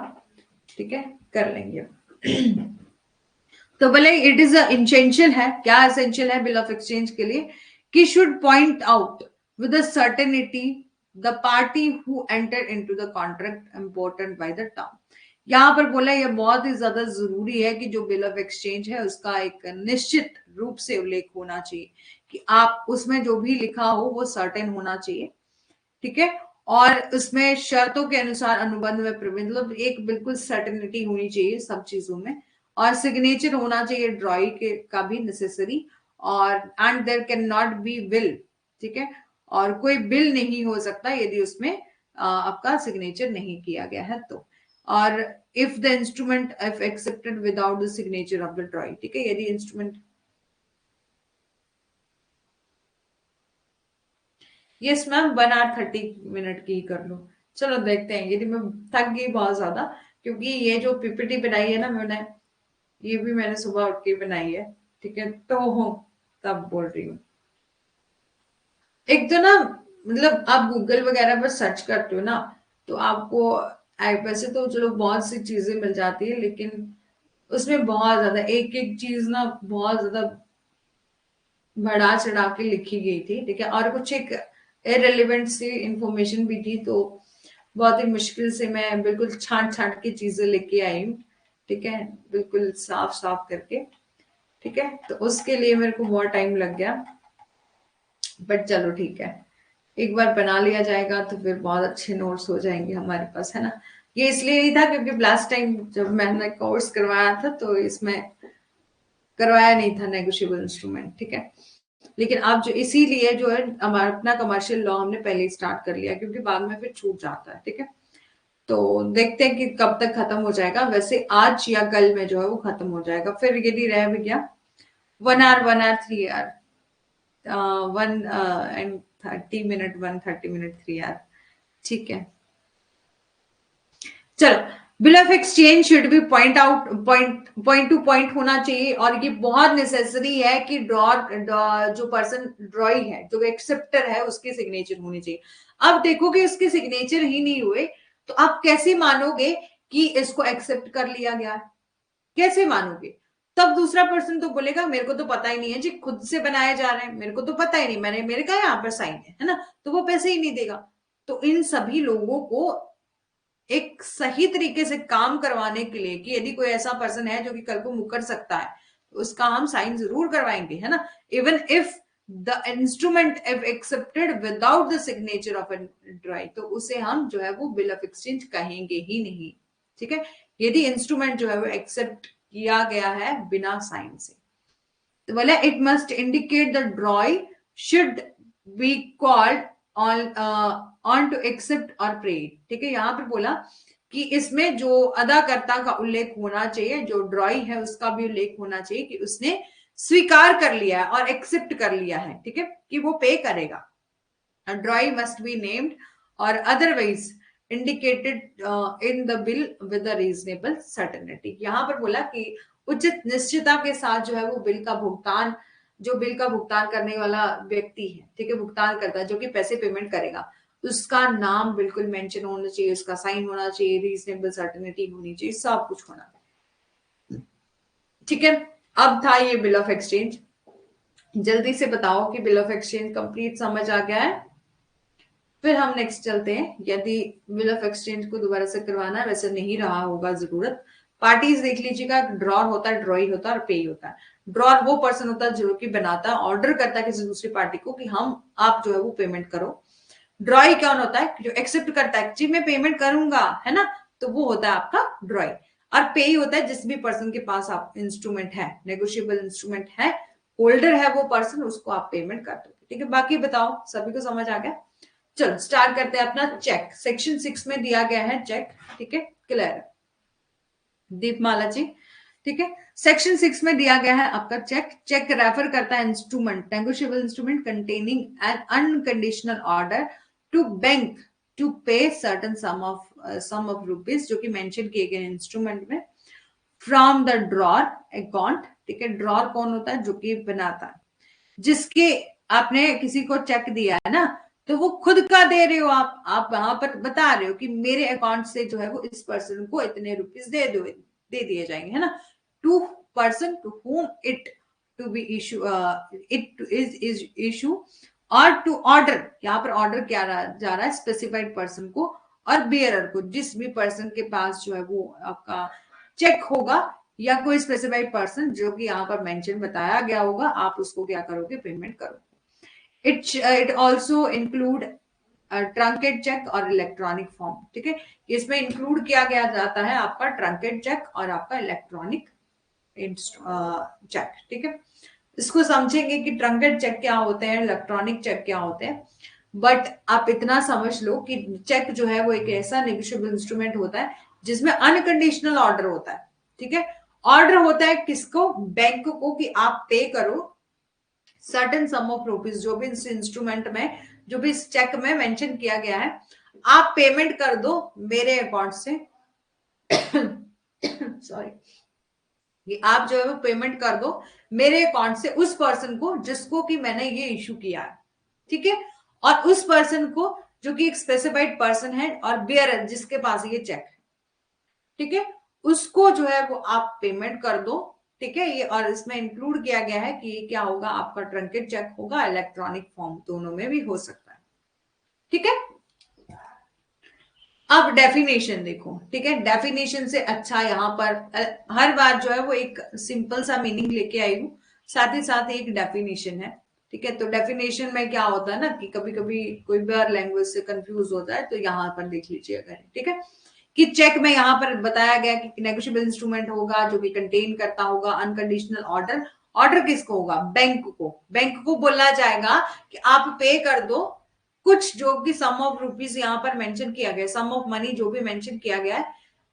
ठीक है, कर लेंगे। तो बोले इट इज इंसेंशियल है, क्या एसेंशियल है बिल ऑफ एक्सचेंज के लिए, कि should point out with a certainty the party who enter into the contract important by the term. यहां पर बोला यह बहुत ही ज्यादा जरूरी है कि जो बिल ऑफ एक्सचेंज है उसका एक निश्चित रूप से उल्लेख होना चाहिए, कि आप उसमें जो भी लिखा हो वो सर्टेन होना चाहिए। ठीक है, और उसमें शर्तों के अनुसार अनुबंध में मतलब एक बिल्कुल सर्टेनिटी होनी चाहिए सब चीजों में, और सिग्नेचर होना चाहिए ड्रॉई के का भी नेसेसरी, और and there can not be will. ठीक है, और कोई बिल नहीं हो सकता यदि उसमें आपका सिग्नेचर नहीं किया गया है तो। और if the instrument if accepted without the signature of the ड्रॉई, ठीक है, यदि instrument, yes ma'am 1 hour 30 minute की कर लो। चलो देखते हैं, यदि मैं थक गई बहुत ज्यादा, क्योंकि ये जो पीपीटी बनाई है ना मैंने, ये भी मैंने सुबह उठ के बनाई है। ठीक है, तो हो तब बोल रही हूँ। एक तो ना, मतलब आप गूगल वगैरह पर सर्च करते हो ना, तो आपको वैसे तो चलो बहुत सी चीजें मिल जाती है, लेकिन उसमें बहुत ज्यादा एक एक चीज ना बहुत ज्यादा बढ़ा चढ़ा के लिखी गई थी, ठीक है, और कुछ एक इरेलीवेंट सी इंफॉर्मेशन भी थी, तो बहुत ही मुश्किल से मैं बिल्कुल छांट छांट के चीजें लेके आई हूँ, ठीक है, बिल्कुल साफ साफ करके, ठीक है, तो उसके लिए मेरे को बहुत टाइम लग गया, बट चलो ठीक है, एक बार बना लिया जाएगा तो फिर बहुत अच्छे नोट्स हो जाएंगे हमारे पास, है ना। ये इसलिए नहीं था क्योंकि लास्ट टाइम जब मैंने कोर्स करवाया था तो इसमें करवाया नहीं था नेगोशिएबल इंस्ट्रूमेंट, ठीक है, लेकिन अब जो इसीलिए जो है हमारा अपना कमर्शियल लॉ हमने पहले ही स्टार्ट कर लिया, क्योंकि बाद में फिर छूट जाता है, ठीक है। तो देखते हैं कि कब तक खत्म हो जाएगा, वैसे आज या कल में जो है वो खत्म हो जाएगा, फिर यदि रह भी गया 1 hour 1 hour 3 hour 1 and 30 minute 1 30 minute 3 hour, ठीक है। चलो, bill of exchange should be point to point होना चाहिए, और ये बहुत नेसेसरी है कि जो पर्सन ड्रॉई है, जो एक्सेप्टर है, उसके सिग्नेचर होने चाहिए। अब देखोगे उसके सिग्नेचर ही नहीं हुए तो आप कैसे मानोगे कि इसको एक्सेप्ट कर लिया गया, कैसे मानोगे? तब दूसरा पर्सन तो बोलेगा मेरे को तो पता ही नहीं है जी, खुद से बनाया जा रहा है, मेरे को तो पता ही नहीं, मैंने मेरे का यहाँ पर साइन है ना, तो वो पैसे ही नहीं देगा। तो इन सभी लोगों को एक सही तरीके से काम करवाने के लिए, कि यदि कोई ऐसा पर्सन है जो कि कल को मुकर सकता है, तो उसका हम साइन जरूर करवाएंगे, है ना, even if the instrument if accepted without the signature of an drawee, तो उसे हम जो है वो बिल ऑफ एक्सचेंज कहेंगे ही नहीं, ठीक है, यदि इंस्ट्रूमेंट जो है वो एक्सेप्ट किया गया है बिना साइन से। तो बोला it must indicate the drawee should be called on on to accept और प्रे, ठीक है, यहां पर बोला कि इसमें जो अदाकर्ता का उल्लेख होना चाहिए, जो ड्रॉई है उसका भी उल्लेख होना चाहिए कि उसने स्वीकार कर लिया है और एक्सेप्ट कर लिया है, ठीक है, कि वो पे करेगा। ड्रॉई मस्ट बी नेम्ड और otherwise indicated in the bill with reasonable certainty. यहां पर बोला कि उचित निश्चितता के साथ जो है वो बिल का भुगतान, जो बिल का भुगतान करने वाला व्यक्ति है, ठीक है, भुगतान करता है, जो कि पैसे पेमेंट करेगा, उसका नाम बिल्कुल मेंशन होना चाहिए, उसका साइन होना चाहिए, रीजनेबल सर्टेनिटी होनी चाहिए, सब कुछ होना, ठीक है। अब था ये बिल ऑफ एक्सचेंज। जल्दी से बताओ कि बिल ऑफ एक्सचेंज कंप्लीट समझ आ गया है? फिर हम नेक्स्ट चलते हैं, यदि बिल ऑफ एक्सचेंज को दोबारा से करवाना है, वैसे नहीं रहा होगा जरूरत। पार्टीज देख लीजिएगा, ड्रॉर होता है, ड्रॉई होता है और पे होता है। ड्रॉर वो पर्सन होता है जो कि बनाता है, ऑर्डर करता है किसी दूसरी पार्टी को कि हम आप जो है वो पेमेंट करो। ड्रॉई कौन होता है? जो एक्सेप्ट करता है जी मैं पेमेंट करूंगा, है ना, तो वो होता है आपका ड्रॉई। और पे होता है जिस भी पर्सन के पास आप इंस्ट्रूमेंट है, नेगोशिएबल इंस्ट्रूमेंट है, होल्डर है वो पर्सन, उसको आप पेमेंट कर दो, ठीक है। बाकी बताओ सभी को समझ आ गया? चलो स्टार्ट करते हैं अपना चेक। सेक्शन 6 में दिया गया है चेक, ठीक है, क्लियर? दीपमाला जी, ठीक है, सेक्शन 6 में दिया गया है आपका चेक। चेक रेफर करता है instrument, negotiable instrument containing an unconditional order to bank to pay certain sum of rupees, जो कि मेंशन किए गए इंस्ट्रूमेंट में, फ्रॉम द ड्रॉर अकाउंट, ठीक है। ड्रॉर कौन होता है? जो कि बनाता है, जिसके आपने किसी को चेक दिया है ना, तो वो खुद का दे रहे हो आप वहां पर बता रहे हो कि मेरे अकाउंट से जो है वो इस पर्सन को इतने रुपीस दे दिए जाएंगे, है ना, to person to whom it to be issue it is issue, और टू ऑर्डर, यहाँ पर ऑर्डर क्या जा रहा है? स्पेसिफाइड पर्सन को और बेयरर को, जिस भी पर्सन के पास जो है वो आपका चेक होगा, या कोई स्पेसिफाइड पर्सन जो कि यहाँ पर मेंशन बताया गया होगा, आप उसको क्या करोगे? पेमेंट करोगे। It also include truncate cheque और इलेक्ट्रॉनिक फॉर्म, ठीक है, इसमें इंक्लूड किया गया जाता है आपका ट्रंकेट चेक और आपका इलेक्ट्रॉनिक चेक, ठीक है। इसको समझेंगे कि ट्रंकेट चेक क्या होते हैं, इलेक्ट्रॉनिक चेक क्या होते हैं, बट आप इतना समझ लो कि चेक जो है वो एक ऐसा नेगोशिएबल इंस्ट्रूमेंट होता है जिसमें अनकंडीशनल ऑर्डर होता है, ठीक है। ऑर्डर होता है किसको? बैंक को, कि आप पे करो सर्टेन सम ऑफ रुपीज, जो भी इस इंस्ट्रूमेंट में, जो भी इस चेक में मेंशन किया गया है, आप पेमेंट कर दो मेरे अकाउंट से सॉरी कि आप जो है वो पेमेंट कर दो मेरे अकाउंट से उस पर्सन को जिसको कि मैंने ये इशू किया है, ठीक है, और उस पर्सन को जो कि एक स्पेसिफाइड पर्सन है और बेयर जिसके पास ये चेक है, ठीक है, उसको जो है वो आप पेमेंट कर दो, ठीक है। ये और इसमें इंक्लूड किया गया है कि ये क्या होगा, आपका ट्रंकेट चेक होगा, इलेक्ट्रॉनिक फॉर्म, दोनों में भी हो सकता है, ठीक है। अब डेफिनेशन देखो, ठीक है, डेफिनेशन से अच्छा यहाँ पर हर बार जो है वो एक सिंपल सा मीनिंग लेके आई हूँ, साथ ही साथ एक डेफिनेशन है, ठीक है। तो डेफिनेशन में क्या होता है ना कि कभी कभी कोई भी और लैंग्वेज से कंफ्यूज होता है, तो यहाँ पर देख लीजिए अगर, ठीक है, कि चेक में यहाँ पर बताया गया कि नेगोशिएबल इंस्ट्रूमेंट होगा जो कि कंटेन करता होगा अनकंडीशनल ऑर्डर। ऑर्डर किसको होगा, बैंक को बोला जाएगा कि आप पे कर दो कुछ जो कि सम ऑफ रुपीज यहाँ पर मेंशन किया गया, सम ऑफ मनी जो भी मेंशन किया गया है,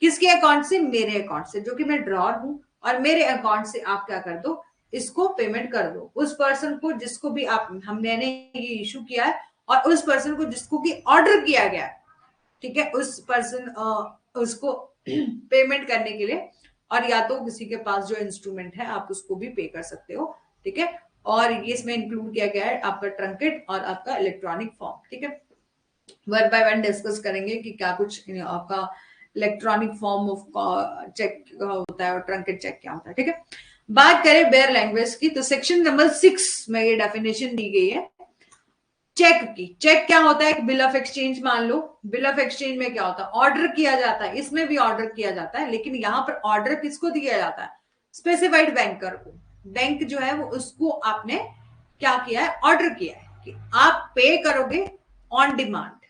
किसके अकाउंट से, मेरे अकाउंट से, जो कि मैं ड्रॉर हूं, और मेरे अकाउंट से आप क्या कर दो, इसको पेमेंट कर दो उस पर्सन को जिसको भी आप हमने ये इशू किया है, और उस पर्सन को जिसको कि ऑर्डर किया गया है, ठीक है, उस पर्सन उसको पेमेंट करने के लिए, और या तो किसी के पास जो इंस्ट्रूमेंट है आप उसको भी पे कर सकते हो, ठीक है। और ये इसमें इंक्लूड किया गया है आपका ट्रंकेट और आपका इलेक्ट्रॉनिक फॉर्म, ठीक है। वन बाय वन डिस्कस करेंगे कि क्या कुछ आपका इलेक्ट्रॉनिक फॉर्म ऑफ चेक होता है और ट्रंकेट चेक क्या होता है, ठीक है। बात करें बेयर लैंग्वेज की, तो सेक्शन नंबर 6 में ये डेफिनेशन दी गई है चेक की। चेक क्या होता है, एक बिल ऑफ एक्सचेंज मान लो, बिल ऑफ एक्सचेंज में क्या होता है, ऑर्डर किया जाता है, इसमें भी ऑर्डर किया जाता है, लेकिन यहां पर ऑर्डर किसको दिया जाता है, स्पेसिफाइड बैंकर को। बैंक जो है वो उसको आपने क्या किया है, ऑर्डर किया है कि आप पे करोगे ऑन डिमांड,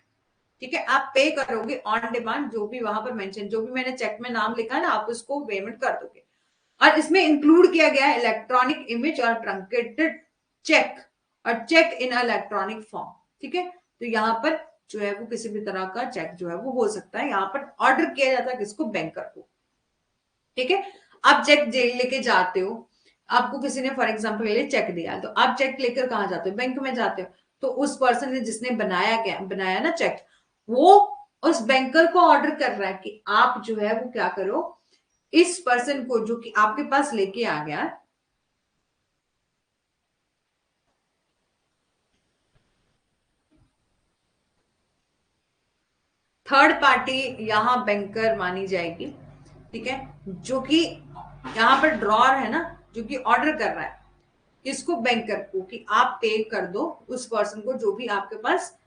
ठीक है, आप पे करोगे ऑन डिमांड, जो भी वहां पर मेंशन, जो भी मैंने चेक में नाम लिखा है ना, आप उसको पेमेंट कर दोगे। और इसमें इंक्लूड किया गया है इलेक्ट्रॉनिक इमेज और ट्रंकेटेड चेक, और चेक इन इलेक्ट्रॉनिक फॉर्म, ठीक है। तो यहाँ पर जो है वो किसी भी तरह का चेक जो है वो हो सकता है, यहाँ पर ऑर्डर किया जाता है किसको, बैंकर को, ठीक है। आप चेक लेके जाते हो, आपको किसी ने फॉर एग्जाम्पल के लिए चेक दिया, तो आप चेक लेकर कहाँ जाते हो, बैंक में जाते हो। तो उस पर्सन ने जिसने बनाया ना चेक, वो उस बैंकर को ऑर्डर कर रहा है कि आप जो है वो क्या करो, इस पर्सन को जो कि आपके पास लेके आ गया, थर्ड पार्टी यहां बैंकर मानी जाएगी, ठीक है, जो कि यहां पर ड्रॉर है ना, जो कि ऑर्डर कर रहा है इसको, बैंकर को, कि आप पे कर दो उस पर्सन को जो भी आपके पास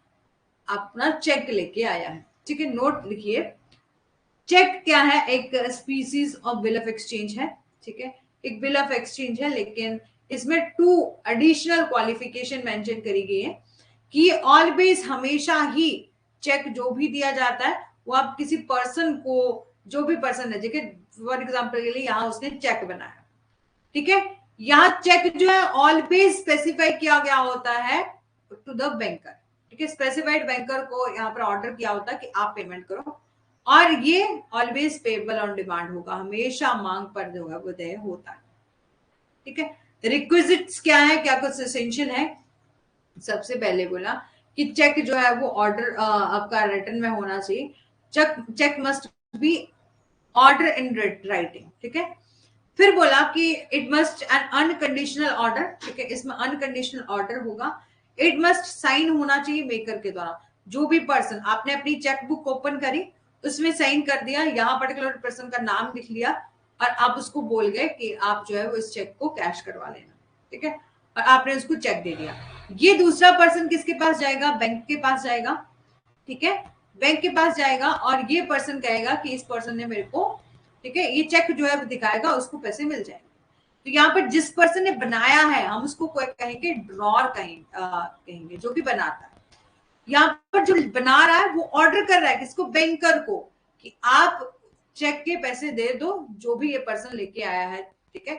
अपना चेक लेके आया है, ठीक है। नोट लिखिए, चेक क्या है, एक species of bill of exchange है, ठीक है, एक बिल ऑफ एक्सचेंज है, लेकिन इसमें 2 एडिशनल क्वालिफिकेशन मेंशन करी गई है कि ऑलवेज, हमेशा ही चेक जो भी दिया जाता है वो आप किसी पर्सन को, जो भी पर्सन है, ठीक है, फॉर एग्जाम्पल के लिए यहाँ उसने चेक बनाया, ठीक है, यहाँ चेक जो है ऑलवेज स्पेसिफाई किया गया होता है टू द बैंकर, ठीक है, स्पेसिफाइड बैंकर को यहाँ पर ऑर्डर किया होता है कि आप पेमेंट करो, और ये ऑलवेज पेबल ऑन डिमांड होगा, हमेशा मांग पर जो है वो देय होता है, ठीक है। रिक्विजिट्स क्या है, क्या कुछ एसेंशियल है, सबसे पहले बोला कि चेक जो है वो ऑर्डर आपका रिटर्न में होना चाहिए, cheque must be order in writing, ठीक है। फिर बोला कि it must an unconditional order, ठीक है, इसमें अनकंडीशनल ऑर्डर होगा, इट मस्ट साइन होना चाहिए मेकर के द्वारा, जो भी पर्सन, आपने अपनी चेक बुक ओपन करी, उसमें साइन कर दिया, यहाँ पर्टिकुलर पर्सन का नाम लिख लिया, और आप उसको बोल गए कि आप जो है वो इस चेक को कैश करवा लेना, ठीक है, और आपने उसको चेक दे दिया। ये दूसरा पर्सन किसके पास जाएगा, बैंक के पास जाएगा, ठीक है, बैंक के पास जाएगा, और ये पर्सन कहेगा कि इस पर्सन ने मेरे को, ठीक है, ये चेक जो है दिखाएगा, उसको पैसे मिल जाएंगे। तो यहाँ पर जिस पर्सन ने बनाया है हम उसको कोई कहेंगे ड्रॉर कहेंगे, जो भी बनाता है। यहाँ पर जो बना रहा है वो ऑर्डर कर रहा है किसको, बैंकर को, कि आप चेक के पैसे दे दो जो भी ये पर्सन लेके आया है, ठीक है,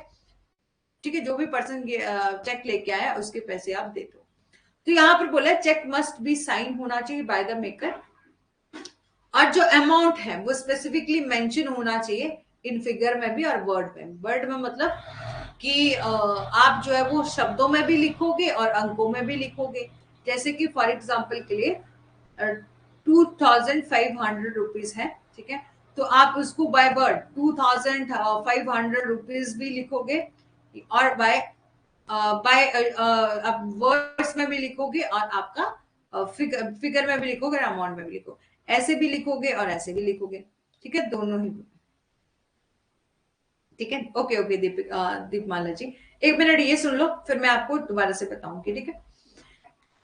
ठीक है, जो भी पर्सन चेक लेके आया है उसके पैसे आप दे दो। तो यहाँ पर बोला चेक मस्ट बी साइन होना चाहिए बाय द मेकर, और जो अमाउंट है वो स्पेसिफिकली मेंशन होना चाहिए इन फिगर में भी और वर्ड में मतलब कि आप जो है वो शब्दों में भी लिखोगे और अंकों में भी लिखोगे, जैसे कि फॉर एग्जांपल के लिए 2500 रुपीज है, ठीक है, तो आप उसको बाय वर्ड 2500 रुपीज भी लिखोगे और बाय बाय आप वर्ड्स में भी लिखोगे और आपका फिगर में भी लिखोगे और अमाउंट में भी लिखोगे, ऐसे भी लिखोगे और ऐसे भी लिखोगे, ठीक है, दोनों ही। ठीक है, ओके ओके दीपमाला जी, एक मिनट ये सुन लो फिर मैं आपको दोबारा से बताऊंगी, ठीक है।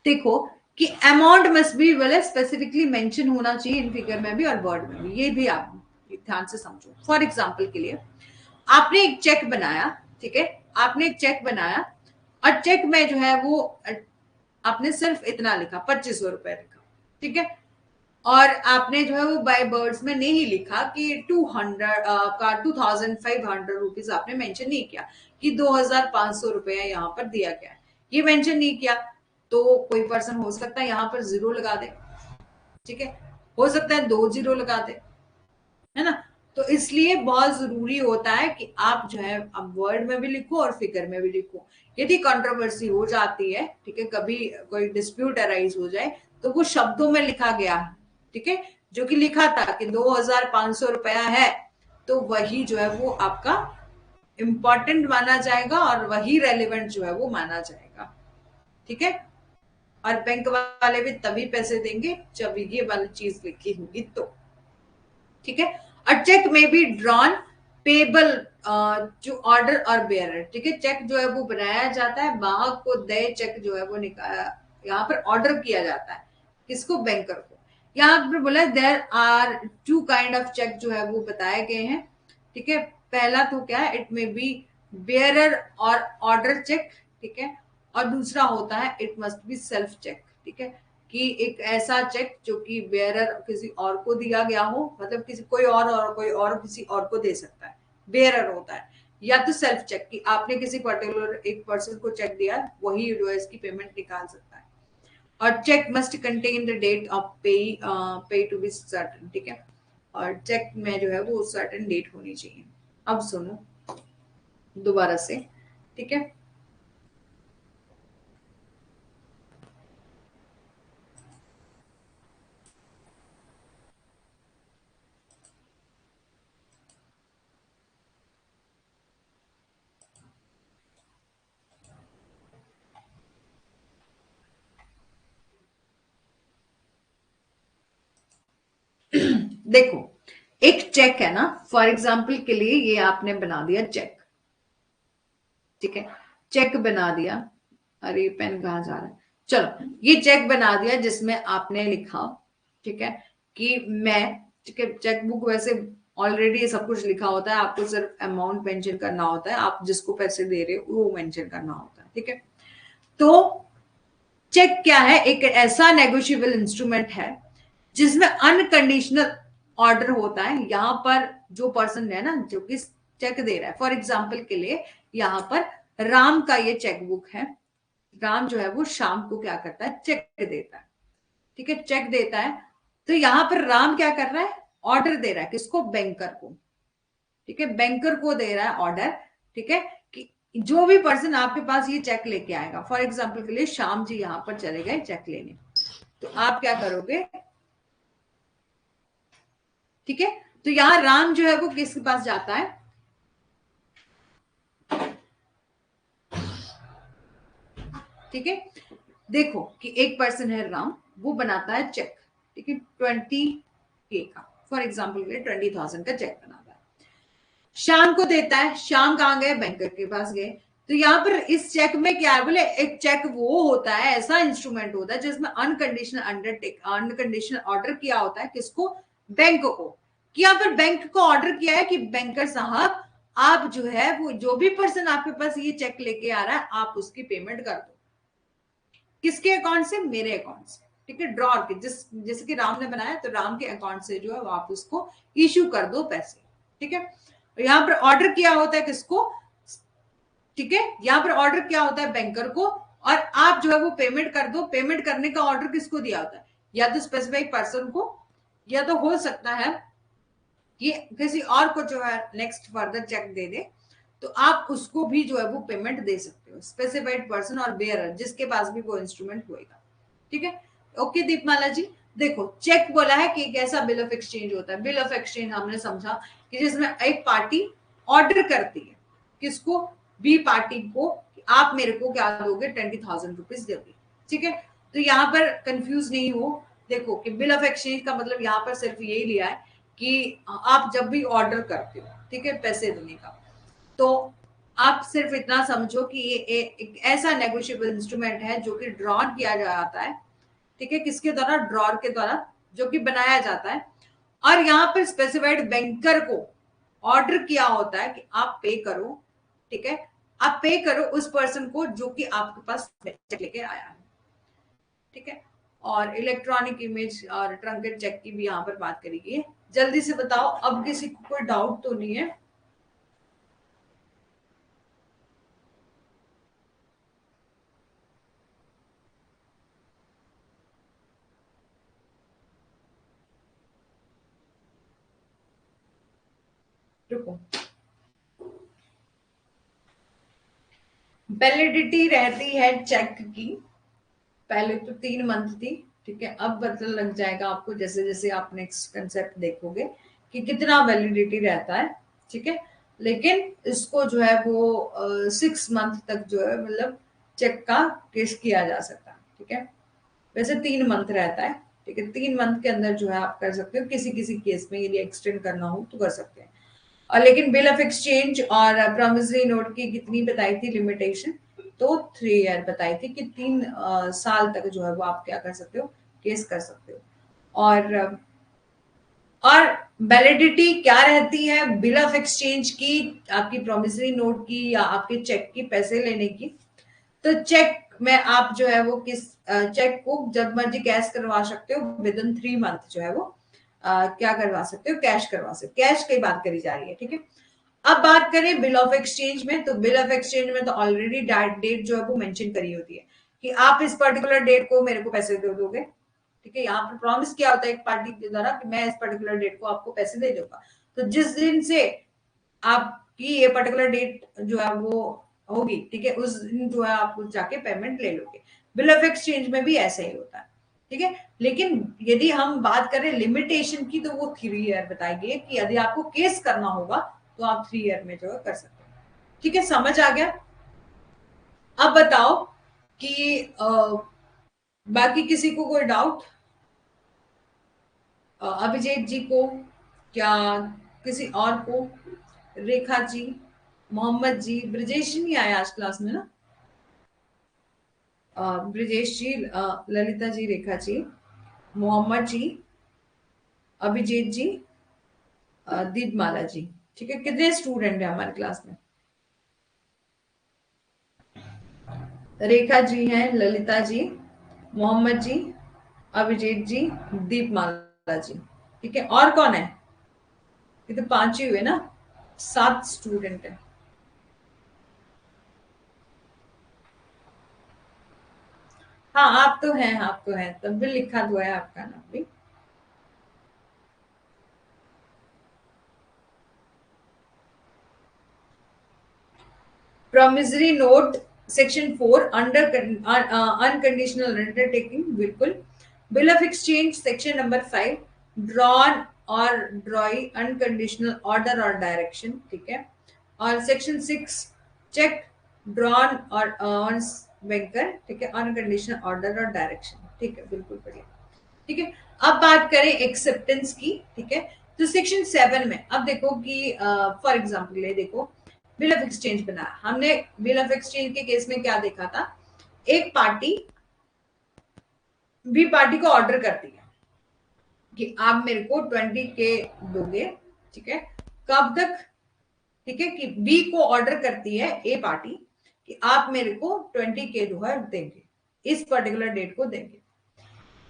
देखो कि amount must be well specifically mention होना चाहिए इन फिगर में भी और वर्ड में भी, ये भी आप ध्यान से समझो। फॉर एग्जांपल के लिए आपने एक चेक बनाया, ठीक है, आपने एक चेक बनाया और चेक में जो है वो आपने सिर्फ इतना लिखा, 2500 रुपए लिखा, ठीक है, और आपने जो है वो बाय वर्ड्स में नहीं लिखा कि 200 का 2500 रुपीज आपने मेंशन नहीं किया कि 2500 रुपया यहाँ पर दिया गया है, ये मेंशन नहीं किया। तो कोई पर्सन हो सकता है यहाँ पर 0 लगा दे, ठीक है, हो सकता है 2 0 लगा दे, है ना। तो इसलिए बहुत जरूरी होता है कि आप जो है अब वर्ड में भी लिखो और फिगर में भी लिखो। यदि कंट्रोवर्सी हो जाती है, ठीक है, कभी कोई डिस्प्यूट अराइज हो जाए तो वो शब्दों में लिखा गया है, ठीक है, जो कि लिखा था कि 2500 रुपया है, तो वही जो है वो आपका इंपॉर्टेंट माना जाएगा और वही रेलिवेंट जो है वो माना जाएगा, ठीक है। और बैंक वाले भी तभी पैसे देंगे जब ये वाली चीज लिखी होगी तो, ठीक है। अ चेक में बी ड्रॉन पेबल जो ऑर्डर और बेयरर, ठीक है, चेक जो है वो बनाया जाता है, ग्राहक को दे चेक जो है वो यहाँ पर ऑर्डर किया जाता है, किसको, बैंकर को। यहाँ पर बोला there are 2 kind of cheque जो है वो बताए गए हैं, ठीक है। पहला तो क्या है, इट में बी बेयरर और ऑर्डर चेक, ठीक है, और दूसरा होता है it must be self cheque, ठीक है, कि एक ऐसा चेक जो कि बेयरर किसी और को दिया गया हो, मतलब किसी कोई और किसी और को दे सकता है, बेयरर होता है। या तो सेल्फ चेक कि आपने किसी पर्टिकुलर एक पर्सन को चेक दिया, वही जो है इसकी पेमेंट निकाल सकता है। और cheque must contain the date of pay to be certain, ठीक है, और चेक में जो है वो सर्टेन डेट होनी चाहिए। अब सुनो दोबारा से, ठीक है। देखो एक चेक है ना, फॉर एग्जाम्पल के लिए ये आपने बना दिया चेक, ठीक है, चेक बना दिया, अरे पेन कहाँ जा रहा है, चलो ये चेक बना दिया जिसमें आपने लिखा, ठीक है, कि मैं, ठीक है, चेक बुक वैसे ऑलरेडी सब कुछ लिखा होता है, आपको सिर्फ अमाउंट मेंशन करना होता है, आप जिसको पैसे दे रहे हो वो मेंशन करना होता है, ठीक है। तो चेक क्या है, एक ऐसा नेगोशिएबल इंस्ट्रूमेंट है जिसमें अनकंडीशनल ऑर्डर होता है। यहां पर जो पर्सन है ना जो कि चेक दे रहा है, फॉर एग्जाम्पल के लिए यहां पर राम का ये चेक बुक है, राम जो है वो शाम को क्या करता है, चेक देता है, ठीक है, चेक देता है। तो यहां पर राम क्या कर रहा है, ऑर्डर दे रहा है, किसको, बैंकर को, ठीक है, बैंकर को दे रहा है ऑर्डर, ठीक है, कि जो भी पर्सन आपके पास ये चेक लेके आएगा, फॉर एग्जाम्पल के लिए श्याम जी यहां पर चले गए चेक लेने, तो आप क्या करोगे, ठीक है। तो यहां राम जो है वो किसके पास जाता है, ठीक है। देखो कि एक पर्सन है राम, वो बनाता है चेक, ठीक है, 20K का, फॉर एग्जाम्पल के लिए 20,000 का चेक बनाता है, शाम को देता है, शाम कहाँ गए, बैंकर के पास गए। तो यहाँ पर इस चेक में क्या है, बोले एक चेक वो होता है, ऐसा इंस्ट्रूमेंट होता है जिसमें अनकंडीशनल ऑर्डर किया होता है, किसको, बैंक को, कि यहाँ पर बैंक को ऑर्डर किया है कि बैंकर साहब आप जो है वो जो भी पर्सन आपके पास ये चेक लेके आ रहा है आप उसकी पेमेंट कर दो, किसके अकाउंट से, मेरे अकाउंट से, ठीक है, ड्रॉर के, जैसे कि राम ने बनाया तो राम के अकाउंट से जो है वो आप उसको इश्यू कर दो पैसे, ठीक है। यहाँ पर ऑर्डर किया होता है किसको, ठीक है, यहाँ पर ऑर्डर किया होता है बैंकर को, और आप जो है वो पेमेंट कर दो। पेमेंट करने का ऑर्डर किसको दिया होता है, या तो स्पेसिफिक पर्सन को, या तो हो सकता है कि किसी और को जो है नेक्स्ट फर्दर चेक दे दे, तो आप उसको भी जो है वो पेमेंट दे सकते हो, स्पेसिफाइड पर्सन और बेयरर जिसके पास भी वो इंस्ट्रूमेंट होएगा, ठीक है। ओके दीपमाला जी, देखो चेक बोला है कि एक ऐसा बिल ऑफ एक्सचेंज होता है। बिल ऑफ एक्सचेंज हमने समझा कि जिसमें एक पार्टी ऑर्डर करती है किसको, बी पार्टी को, कि आप मेरे को क्या दोगे, 20,000 रुपीज दोगे। ठीक है, तो यहाँ पर कंफ्यूज नहीं हो। देखो कि बिल ऑफ एक्सचेंज का मतलब यहाँ पर सिर्फ यही लिया है कि आप जब भी ऑर्डर करते हो, ठीक है, पैसे देने का, तो आप सिर्फ इतना समझो कि ये एक ऐसा नेगोशिएबल इंस्ट्रूमेंट है जो कि ड्रॉन किया जाता है। ठीक है, किसके द्वारा, ड्रॉर के द्वारा, जो कि बनाया जाता है। और यहाँ पर स्पेसिफाइड बैंकर को ऑर्डर किया होता है कि आप पे करो। ठीक है, आप पे करो उस पर्सन को जो कि आपके पास चेक लेके आया है। ठीक है, और इलेक्ट्रॉनिक इमेज और ट्रंकेट चेक की भी यहाँ पर बात करेगी। जल्दी से बताओ, अब किसी को कोई डाउट तो नहीं है? रुको, वैलिडिटी रहती है चेक की, पहले तो 3 मंथ थी। ठीक है, अब पता लग जाएगा आपको जैसे जैसे आप नेक्स्ट कंसेप्ट देखोगे कि कितना वैलिडिटी रहता है। ठीक है, लेकिन इसको जो है वो 6 मंथ तक जो है मतलब चेक का केस किया जा सकता है। ठीक है, वैसे 3 मंथ रहता है। ठीक है, 3 मंथ के अंदर जो है आप कर सकते हो, किसी किसी केस में यदि एक्सटेंड करना हो तो कर सकते हैं। और लेकिन बिल ऑफ एक्सचेंज और प्रोमिसरी नोट की कितनी बताई थी लिमिटेशन, तो 3 ईयर बताई थी कि 3 साल तक जो है वो आप क्या कर सकते हो, केस कर सकते हो। और और वैलिडिटी क्या रहती है बिल ऑफ एक्सचेंज की, आपकी प्रोमिसरी नोट की या आपके चेक की पैसे लेने की। तो चेक में आप जो है वो किस चेक को जब मर्जी कैश करवा सकते हो, विद इन 3 मंथ जो है वो क्या करवा सकते हो, कैश करवा सकते हो। कैश की बात करी जा रही है। ठीक है, अब बात करें बिल ऑफ एक्सचेंज में, तो बिल ऑफ एक्सचेंज में तो ऑलरेडी डेट जो है वो मेंशन करी होती है कि आप इस पर्टिकुलर डेट को मेरे को पैसे दे दोगे। ठीक है, यहाँ पर प्रॉमिस किया होता है एक पार्टी के द्वारा कि मैं इस पर्टिकुलर डेट को आपको पैसे दे दूंगा। तो जिस दिन से आपकी ये पर्टिकुलर डेट जो है वो होगी, ठीक है, उस दिन जो है आप जाके पेमेंट ले लोगे। बिल ऑफ एक्सचेंज में भी ऐसा ही होता है। ठीक है, लेकिन यदि हम बात करें लिमिटेशन की, तो वो 3 ईयर बताएगी कि यदि आपको केस करना होगा तो आप 3 ईयर में जो है कर सकते हो। ठीक है, समझ आ गया? अब बताओ कि बाकी किसी को कोई डाउट, अभिजीत जी को, क्या किसी और को, रेखा जी, मोहम्मद जी, ब्रजेश जी नहीं आया आज क्लास में ना? ब्रजेश जी, ललिता जी, रेखा जी, मोहम्मद जी, अभिजीत जी, दीपमाला जी। ठीक है, कितने स्टूडेंट है हमारे क्लास में? रेखा जी हैं, ललिता जी, मोहम्मद जी, अभिजीत जी, दीपमाला जी। ठीक है, और कौन है? ये तो 5 ही हुए ना, 7 स्टूडेंट है। हाँ, आप तो हैं, आप तो हैं, तब भी लिखा तो है आपका नाम भी। Promissory note section 4 under unconditional undertaking, बिल्कुल। Bill of exchange section number 5, drawn और ड्रॉई अनकंडीशनल ऑर्डर और डायरेक्शन। ठीक है, और सेक्शन 6, चेक ड्रॉन और अर्न्स बैंकर। ठीक है, अनकंडीशनल ऑर्डर और डायरेक्शन। ठीक है, बिल्कुल बढ़िया। ठीक है, अब बात करें एक्सेप्टेंस की। ठीक है, तो सेक्शन 7 में अब देखो कि फॉर एग्जाम्पल ले देखो, बिल ऑफ एक्सचेंज बनाया हमने। बिल ऑफ एक्सचेंज के केस में क्या देखा था, एक पार्टी बी पार्टी को ऑर्डर करती है कि आप मेरे को 20K दोगे। ठीक है, कब तक? ठीक है, कि बी को ऑर्डर करती है ए पार्टी कि आप मेरे को 20K जो है देंगे, इस पर्टिकुलर डेट को देंगे।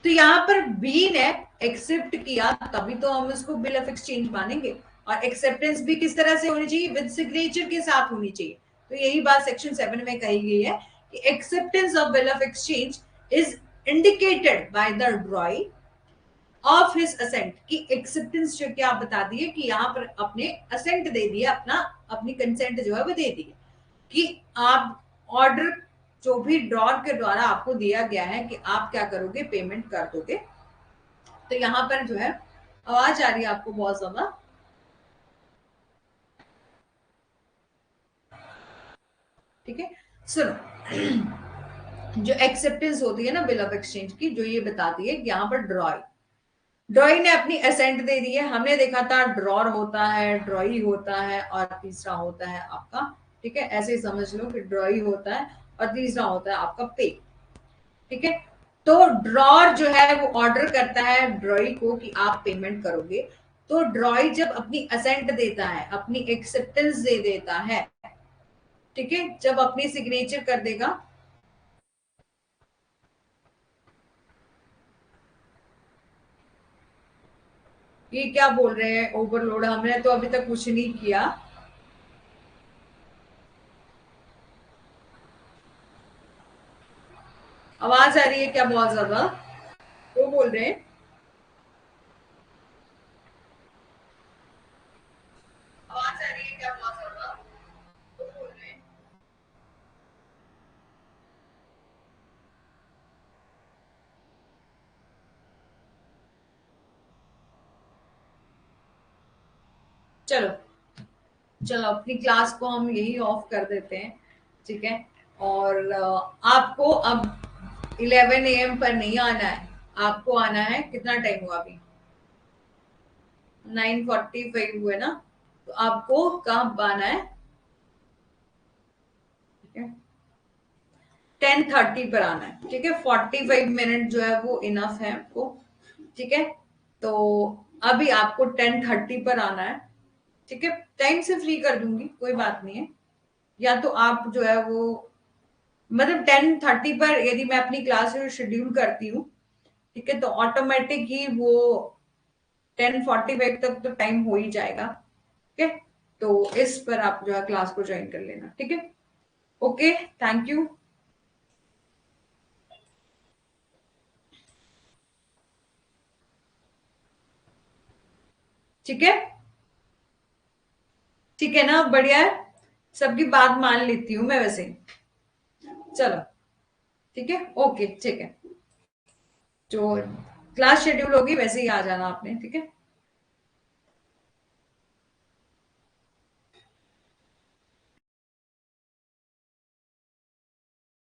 तो यहां पर बी ने एक्सेप्ट किया, तभी तो हम इसको बिल ऑफ एक्सचेंज मानेंगे। और एक्सेप्टेंस भी किस तरह से होनी चाहिए, विद सिग्नेचर के साथ होनी चाहिए। तो यही बात सेक्शन 7 में कही गई है कि acceptance of bill of exchange is indicated by the drawee of his assent, की एक्सेप्टेंस जो क्या बता दिए कि यहाँ पर अपने असेंट दे दिए, अपना अपनी कंसेंट जो है वो दे दी कि आप ऑर्डर जो भी ड्रॉर के द्वारा आपको दिया गया है कि आप क्या करोगे, पेमेंट कर दोगे तो यहाँ पर जो है आवाज आ रही है आपको बहुत ज्यादा? ठीक है, सुनो। जो एक्सेप्टेंस होती है ना बिल ऑफ एक्सचेंज की, जो ये बताती है कि यहाँ पर ड्रॉई ने अपनी असेंट दे दी है। हमने देखा था ड्रॉर होता है, ड्रॉई होता है, और तीसरा होता है आपका, ठीक है, ऐसे ही समझ लो कि ड्रॉई होता है और तीसरा होता है आपका पे। ठीक है, तो ड्रॉर जो है वो ऑर्डर करता है ड्रॉई को कि आप पेमेंट करोगे। तो ड्रॉई जब अपनी असेंट देता है, अपनी एक्सेप्टेंस दे देता है, ठीक है, जब अपनी सिग्नेचर कर देगा। ये क्या बोल रहे हैं ओवरलोड? हमने तो अभी तक कुछ नहीं किया। आवाज आ रही है क्या बहुत ज्यादा? वो बोल रहे हैं आवाज आ रही है क्या बहुत ज्यादा? वो बोल रहे हैं। चलो, चलो अपनी क्लास को हम यही ऑफ कर देते हैं। ठीक है, और आपको अब 11 AM पर नहीं आना है। आपको आना है, कितना टाइम हुआ अभी? 9:45 हुए ना? तो आपको कब आना है? ठीक है, 10:30 पर आना है। ठीक है, 45 मिनट जो है वो इनफ है आपको। ठीक है, तो अभी आपको 10:30 पर आना है। ठीक है, टाइम से फ्री कर दूंगी, कोई बात नहीं है। या तो आप जो है वो, मतलब 10:30 पर यदि मैं अपनी क्लास शेड्यूल करती हूँ, ठीक है, तो ऑटोमेटिक ही वो 10:45 तक तो टाइम हो ही जाएगा। ठीक है, तो इस पर आप जो है क्लास को ज्वाइन कर लेना। ठीक है, ओके, थैंक यू। ठीक है, ठीक है ना, बढ़िया है। सबकी बात मान लेती हूँ मैं वैसे। चलो, ठीक है, ओके, ठीक है। जो क्लास शेड्यूल होगी वैसे ही आ जाना आपने, ठीक है।